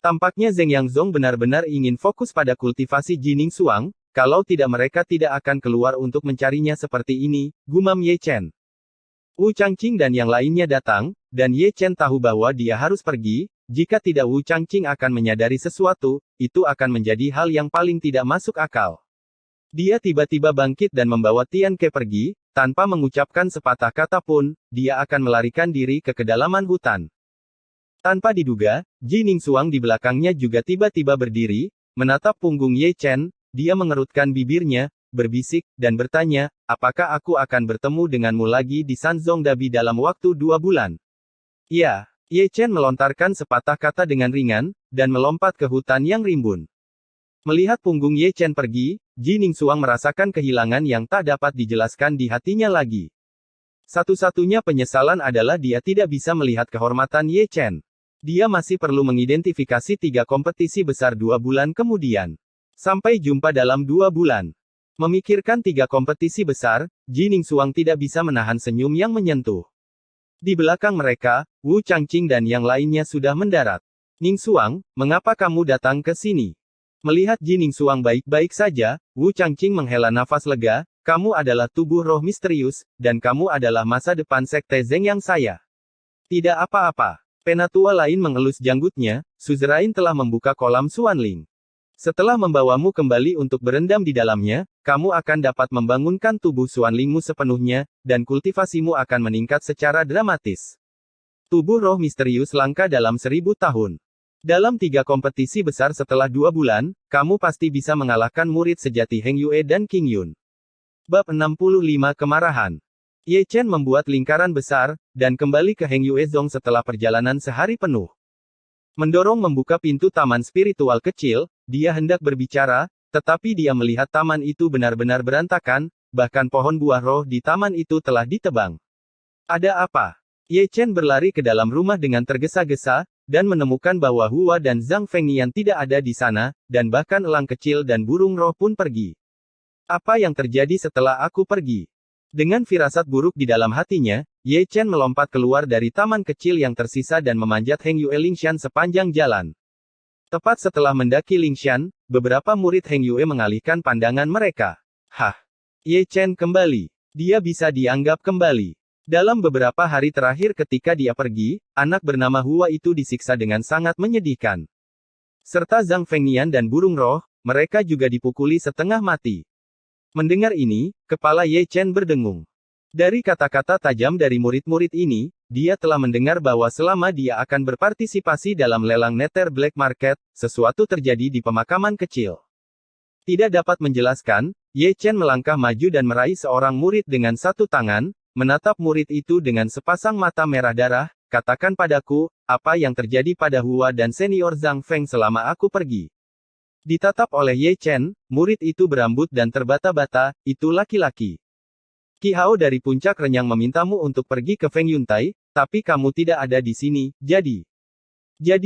Speaker 2: Tampaknya Zeng Yangzong benar-benar ingin fokus pada kultivasi Jining Suang, kalau tidak mereka tidak akan keluar untuk mencarinya seperti ini, gumam Ye Chen. Wu Changqing dan yang lainnya datang, dan Ye Chen tahu bahwa dia harus pergi, jika tidak Wu Changqing akan menyadari sesuatu, itu akan menjadi hal yang paling tidak masuk akal. Dia tiba-tiba bangkit dan membawa Tian Ke pergi, tanpa mengucapkan sepatah kata pun, dia akan melarikan diri ke kedalaman hutan. Tanpa diduga, Jining Suang di belakangnya juga tiba-tiba berdiri, menatap punggung Ye Chen, dia mengerutkan bibirnya, berbisik, dan bertanya, apakah aku akan bertemu denganmu lagi di Sanzong Dabi dalam waktu 2 bulan? Ya, Ye Chen melontarkan sepatah kata dengan ringan, dan melompat ke hutan yang rimbun. Melihat punggung Ye Chen pergi, Jining Suang merasakan kehilangan yang tak dapat dijelaskan di hatinya lagi. Satu-satunya penyesalan adalah dia tidak bisa melihat kehormatan Ye Chen. Dia masih perlu mengidentifikasi 3 kompetisi besar 2 bulan kemudian. Sampai jumpa dalam 2 bulan. Memikirkan 3 kompetisi besar, Jining Suang tidak bisa menahan senyum yang menyentuh. Di belakang mereka, Wu Changqing dan yang lainnya sudah mendarat. Ning Suang, mengapa kamu datang ke sini? Melihat Jining Suang baik-baik saja, Wu Changqing menghela nafas lega, kamu adalah tubuh roh misterius, dan kamu adalah masa depan sekte Zeng yang saya. Tidak apa-apa. Penatua lain mengelus janggutnya, suzerain telah membuka kolam Xuanling. Setelah membawamu kembali untuk berendam di dalamnya, kamu akan dapat membangunkan tubuh Xuanlingmu sepenuhnya, dan kultivasimu akan meningkat secara dramatis. Tubuh roh misterius langka dalam 1000 tahun. Dalam 3 kompetisi besar setelah 2 bulan, kamu pasti bisa mengalahkan murid sejati Heng Yue dan Qing Yun. Bab 65 Kemarahan. Ye Chen membuat lingkaran besar, dan kembali ke Heng Yuezong setelah perjalanan sehari penuh. Mendorong membuka pintu taman spiritual kecil, dia hendak berbicara, tetapi dia melihat taman itu benar-benar berantakan, bahkan pohon buah roh di taman itu telah ditebang. Ada apa? Ye Chen berlari ke dalam rumah dengan tergesa-gesa, dan menemukan bahwa Hua dan Zhang Fengnian tidak ada di sana, dan bahkan elang kecil dan burung roh pun pergi. Apa yang terjadi setelah aku pergi? Dengan firasat buruk di dalam hatinya, Ye Chen melompat keluar dari taman kecil yang tersisa dan memanjat Heng Yue Lingshan sepanjang jalan. Tepat setelah mendaki Lingshan, beberapa murid Heng Yue mengalihkan pandangan mereka. Hah? Ye Chen kembali. Dia bisa dianggap kembali. Dalam beberapa hari terakhir ketika dia pergi, anak bernama Hua itu disiksa dengan sangat menyedihkan. Serta Zhang Fengnian dan burung roh, mereka juga dipukuli setengah mati. Mendengar ini, kepala Ye Chen berdengung. Dari kata-kata tajam dari murid-murid ini, dia telah mendengar bahwa selama dia akan berpartisipasi dalam lelang Nether Black Market, sesuatu terjadi di pemakaman kecil. Tidak dapat menjelaskan, Ye Chen melangkah maju dan meraih seorang murid dengan satu tangan, menatap murid itu dengan sepasang mata merah darah, katakan padaku, apa yang terjadi pada Hua dan senior Zhang Feng selama aku pergi. Ditatap oleh Ye Chen, murid itu berambut dan terbata-bata, itu laki-laki. Qi Hao dari puncak renyang memintamu untuk pergi ke Feng Yuntai, tapi kamu tidak ada di sini, jadi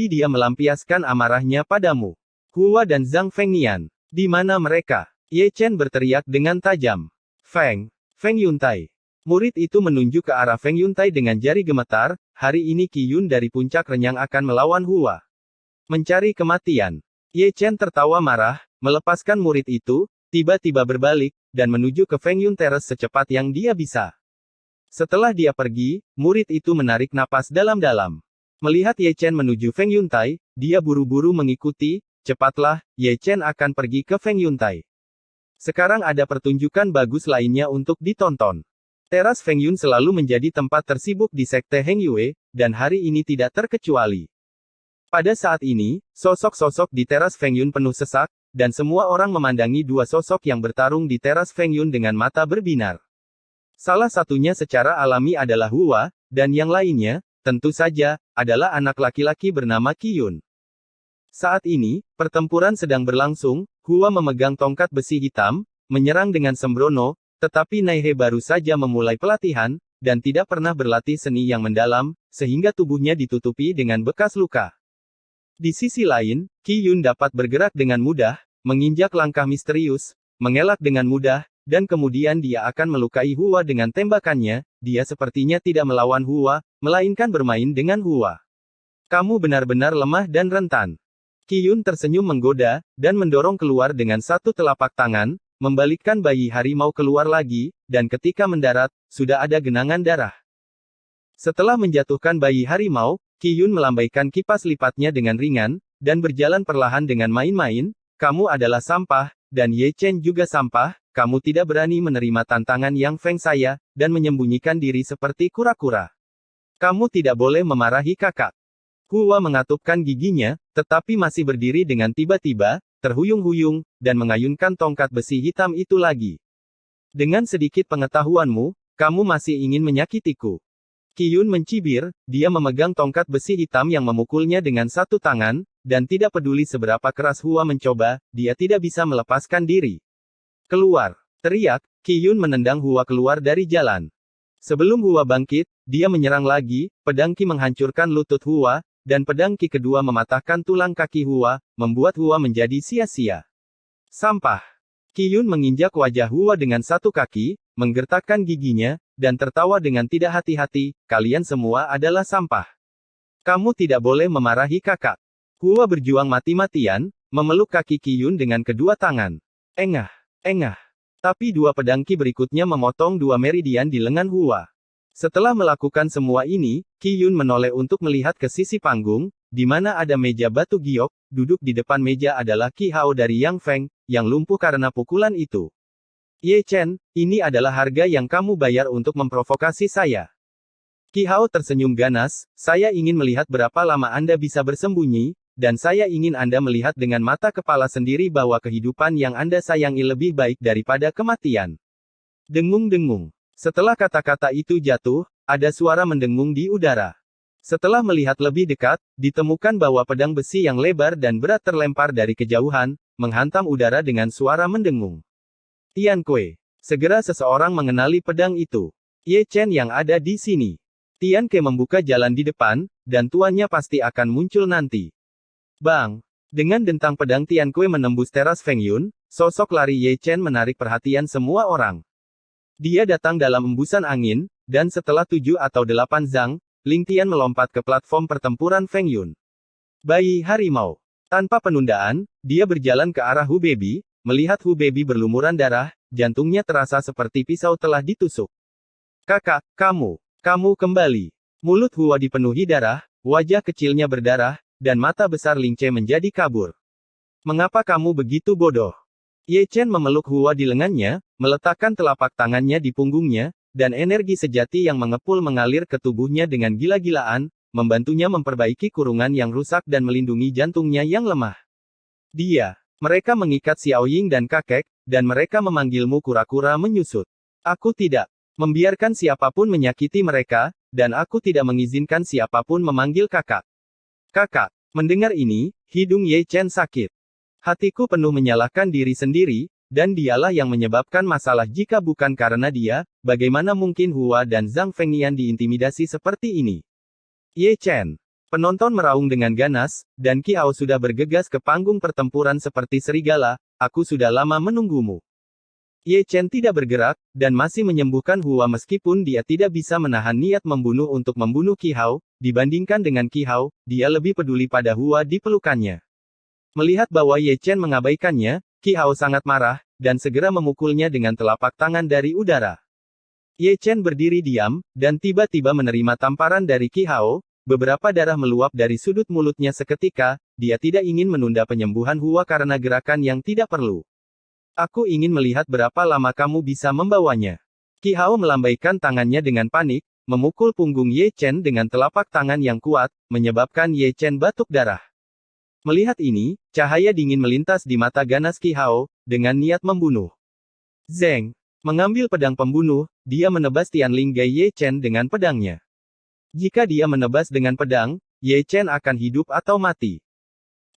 Speaker 2: dia melampiaskan amarahnya padamu. Hua dan Zhang Fengnian, di mana mereka? Ye Chen berteriak dengan tajam. Feng Yuntai. Murid itu menunjuk ke arah Feng Yuntai dengan jari gemetar, hari ini Qi Yun dari puncak renyang akan melawan Hua. Mencari kematian. Ye Chen tertawa marah, melepaskan murid itu, tiba-tiba berbalik, dan menuju ke Feng Yun Terrace secepat yang dia bisa. Setelah dia pergi, murid itu menarik napas dalam-dalam. Melihat Ye Chen menuju Feng Yuntai, dia buru-buru mengikuti, cepatlah, Ye Chen akan pergi ke Feng Yuntai. Sekarang ada pertunjukan bagus lainnya untuk ditonton. Teras Feng Yun selalu menjadi tempat tersibuk di Sekte Heng Yue, dan hari ini tidak terkecuali. Pada saat ini, sosok-sosok di teras Feng Yun penuh sesak, dan semua orang memandangi dua sosok yang bertarung di teras Feng Yun dengan mata berbinar. Salah satunya secara alami adalah Hua, dan yang lainnya, tentu saja, adalah anak laki-laki bernama Qi Yun. Saat ini, pertempuran sedang berlangsung, Hua memegang tongkat besi hitam, menyerang dengan sembrono, tetapi Naihe baru saja memulai pelatihan, dan tidak pernah berlatih seni yang mendalam, sehingga tubuhnya ditutupi dengan bekas luka. Di sisi lain, Qi Yun dapat bergerak dengan mudah, menginjak langkah misterius, mengelak dengan mudah, dan kemudian dia akan melukai Hua dengan tembakannya. Dia sepertinya tidak melawan Hua, melainkan bermain dengan Hua. Kamu benar-benar lemah dan rentan. Qi Yun tersenyum menggoda, dan mendorong keluar dengan satu telapak tangan, membalikkan bayi harimau keluar lagi, dan ketika mendarat, sudah ada genangan darah. Setelah menjatuhkan bayi harimau, Qi Yun melambaikan kipas lipatnya dengan ringan, dan berjalan perlahan dengan main-main, kamu adalah sampah, dan Ye Chen juga sampah, kamu tidak berani menerima tantangan yang Feng saya, dan menyembunyikan diri seperti kura-kura. Kamu tidak boleh memarahi kakak. Hua mengatupkan giginya, tetapi masih berdiri dengan tiba-tiba, terhuyung-huyung, dan mengayunkan tongkat besi hitam itu lagi. Dengan sedikit pengetahuanmu, kamu masih ingin menyakitiku. Qi Yun mencibir, dia memegang tongkat besi hitam yang memukulnya dengan satu tangan, dan tidak peduli seberapa keras Hua mencoba, dia tidak bisa melepaskan diri. Keluar! Teriak, Qi Yun menendang Hua keluar dari jalan. Sebelum Hua bangkit, dia menyerang lagi, pedang Qi menghancurkan lutut Hua, dan pedang Qi kedua mematahkan tulang kaki Hua, membuat Hua menjadi sia-sia. Sampah! Qi Yun menginjak wajah Hua dengan satu kaki, menggertakkan giginya, dan tertawa dengan tidak hati-hati, kalian semua adalah sampah. Kamu tidak boleh memarahi kakak. Hua berjuang mati-matian, memeluk kaki Qi Yun dengan kedua tangan. Engah. Tapi dua pedang Qi berikutnya memotong dua meridian di lengan Hua. Setelah melakukan semua ini, Qi Yun menoleh untuk melihat ke sisi panggung, di mana ada meja batu giok, duduk di depan meja adalah Qi Hao dari Yang Feng, yang lumpuh karena pukulan itu. Ye Chen, ini adalah harga yang kamu bayar untuk memprovokasi saya. Qi Hao tersenyum ganas, saya ingin melihat berapa lama Anda bisa bersembunyi, dan saya ingin Anda melihat dengan mata kepala sendiri bahwa kehidupan yang Anda sayangi lebih baik daripada kematian. Dengung-dengung. Setelah kata-kata itu jatuh, ada suara mendengung di udara. Setelah melihat lebih dekat, ditemukan bahwa pedang besi yang lebar dan berat terlempar dari kejauhan, menghantam udara dengan suara mendengung. Tian Kue. Segera seseorang mengenali pedang itu. Ye Chen yang ada di sini. Tian Ke membuka jalan di depan, dan tuannya pasti akan muncul nanti. Bang! Dengan dentang pedang Tian Kue menembus teras Feng Yun, sosok lari Ye Chen menarik perhatian semua orang. Dia datang dalam embusan angin, dan setelah 7 atau 8 zang, Ling Tian melompat ke platform pertempuran Feng Yun. Bayi harimau. Tanpa penundaan, dia berjalan ke arah Hu Baby, melihat Hu Baby berlumuran darah, jantungnya terasa seperti pisau telah ditusuk. Kakak, kamu kembali. Mulut Hua dipenuhi darah, wajah kecilnya berdarah, dan mata besar Ling Ce menjadi kabur. Mengapa kamu begitu bodoh? Ye Chen memeluk Hua di lengannya, meletakkan telapak tangannya di punggungnya, dan energi sejati yang mengepul mengalir ke tubuhnya dengan gila-gilaan, membantunya memperbaiki kurungan yang rusak dan melindungi jantungnya yang lemah. Mereka mengikat Xiao Ying dan kakek, dan mereka memanggilmu kura-kura menyusut. Aku tidak membiarkan siapapun menyakiti mereka, dan aku tidak mengizinkan siapapun memanggil kakak. Kakak, mendengar ini, hidung Ye Chen sakit. Hatiku penuh menyalahkan diri sendiri, dan dialah yang menyebabkan masalah jika bukan karena dia, bagaimana mungkin Hua dan Zhang Fengnian diintimidasi seperti ini. Ye Chen. Penonton meraung dengan ganas, dan Qi Hao sudah bergegas ke panggung pertempuran seperti serigala, aku sudah lama menunggumu. Ye Chen tidak bergerak, dan masih menyembuhkan Hua meskipun dia tidak bisa menahan niat membunuh untuk membunuh Qi Hao, dibandingkan dengan Qi Hao, dia lebih peduli pada Hua di pelukannya. Melihat bahwa Ye Chen mengabaikannya, Qi Hao sangat marah, dan segera memukulnya dengan telapak tangan dari udara. Ye Chen berdiri diam, dan tiba-tiba menerima tamparan dari Qi Hao, beberapa darah meluap dari sudut mulutnya seketika, dia tidak ingin menunda penyembuhan Hua karena gerakan yang tidak perlu. Aku ingin melihat berapa lama kamu bisa membawanya. Qi Hao melambaikan tangannya dengan panik, memukul punggung Ye Chen dengan telapak tangan yang kuat, menyebabkan Ye Chen batuk darah. Melihat ini, cahaya dingin melintas di mata ganas Qi Hao, dengan niat membunuh. Zeng. Mengambil pedang pembunuh, dia menebas Tianling Gai Ye Chen dengan pedangnya. Jika dia menebas dengan pedang, Ye Chen akan hidup atau mati.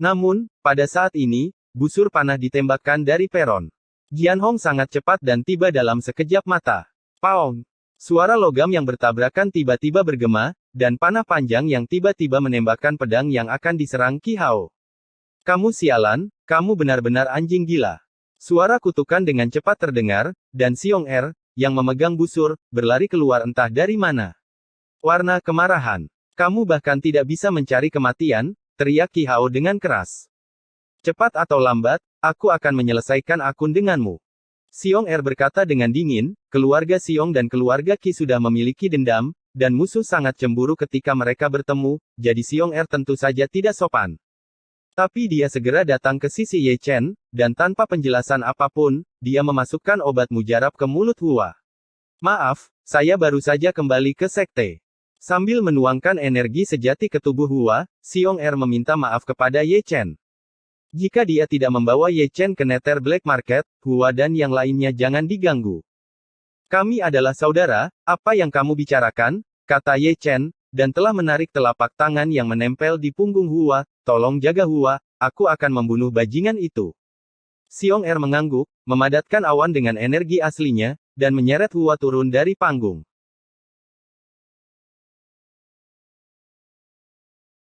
Speaker 2: Namun, pada saat ini, busur panah ditembakkan dari peron. Jian Hong sangat cepat dan tiba dalam sekejap mata. Paong! Suara logam yang bertabrakan tiba-tiba bergema, dan panah panjang yang tiba-tiba menembakkan pedang yang akan diserang Qi Hao. Kamu sialan, kamu benar-benar anjing gila. Suara kutukan dengan cepat terdengar, dan Xiong Er, yang memegang busur, berlari keluar entah dari mana. Warna kemarahan. Kamu bahkan tidak bisa mencari kematian, teriak Qi Hao dengan keras. Cepat atau lambat, aku akan menyelesaikan akun denganmu. Xiong Er berkata dengan dingin, keluarga Xiong dan keluarga Qi sudah memiliki dendam, dan musuh sangat cemburu ketika mereka bertemu, jadi Xiong Er tentu saja tidak sopan. Tapi dia segera datang ke sisi Ye Chen, dan tanpa penjelasan apapun, dia memasukkan obat mujarab ke mulut Hua. Maaf, saya baru saja kembali ke sekte. Sambil menuangkan energi sejati ke tubuh Hua, Xiong Er meminta maaf kepada Ye Chen. Jika dia tidak membawa Ye Chen ke Nether Black Market, Hua dan yang lainnya jangan diganggu. Kami adalah saudara, apa yang kamu bicarakan, kata Ye Chen, dan telah menarik telapak tangan yang menempel di punggung Hua, tolong jaga Hua, aku akan membunuh bajingan itu. Xiong Er mengangguk, memadatkan awan dengan energi aslinya, dan menyeret Hua turun dari panggung.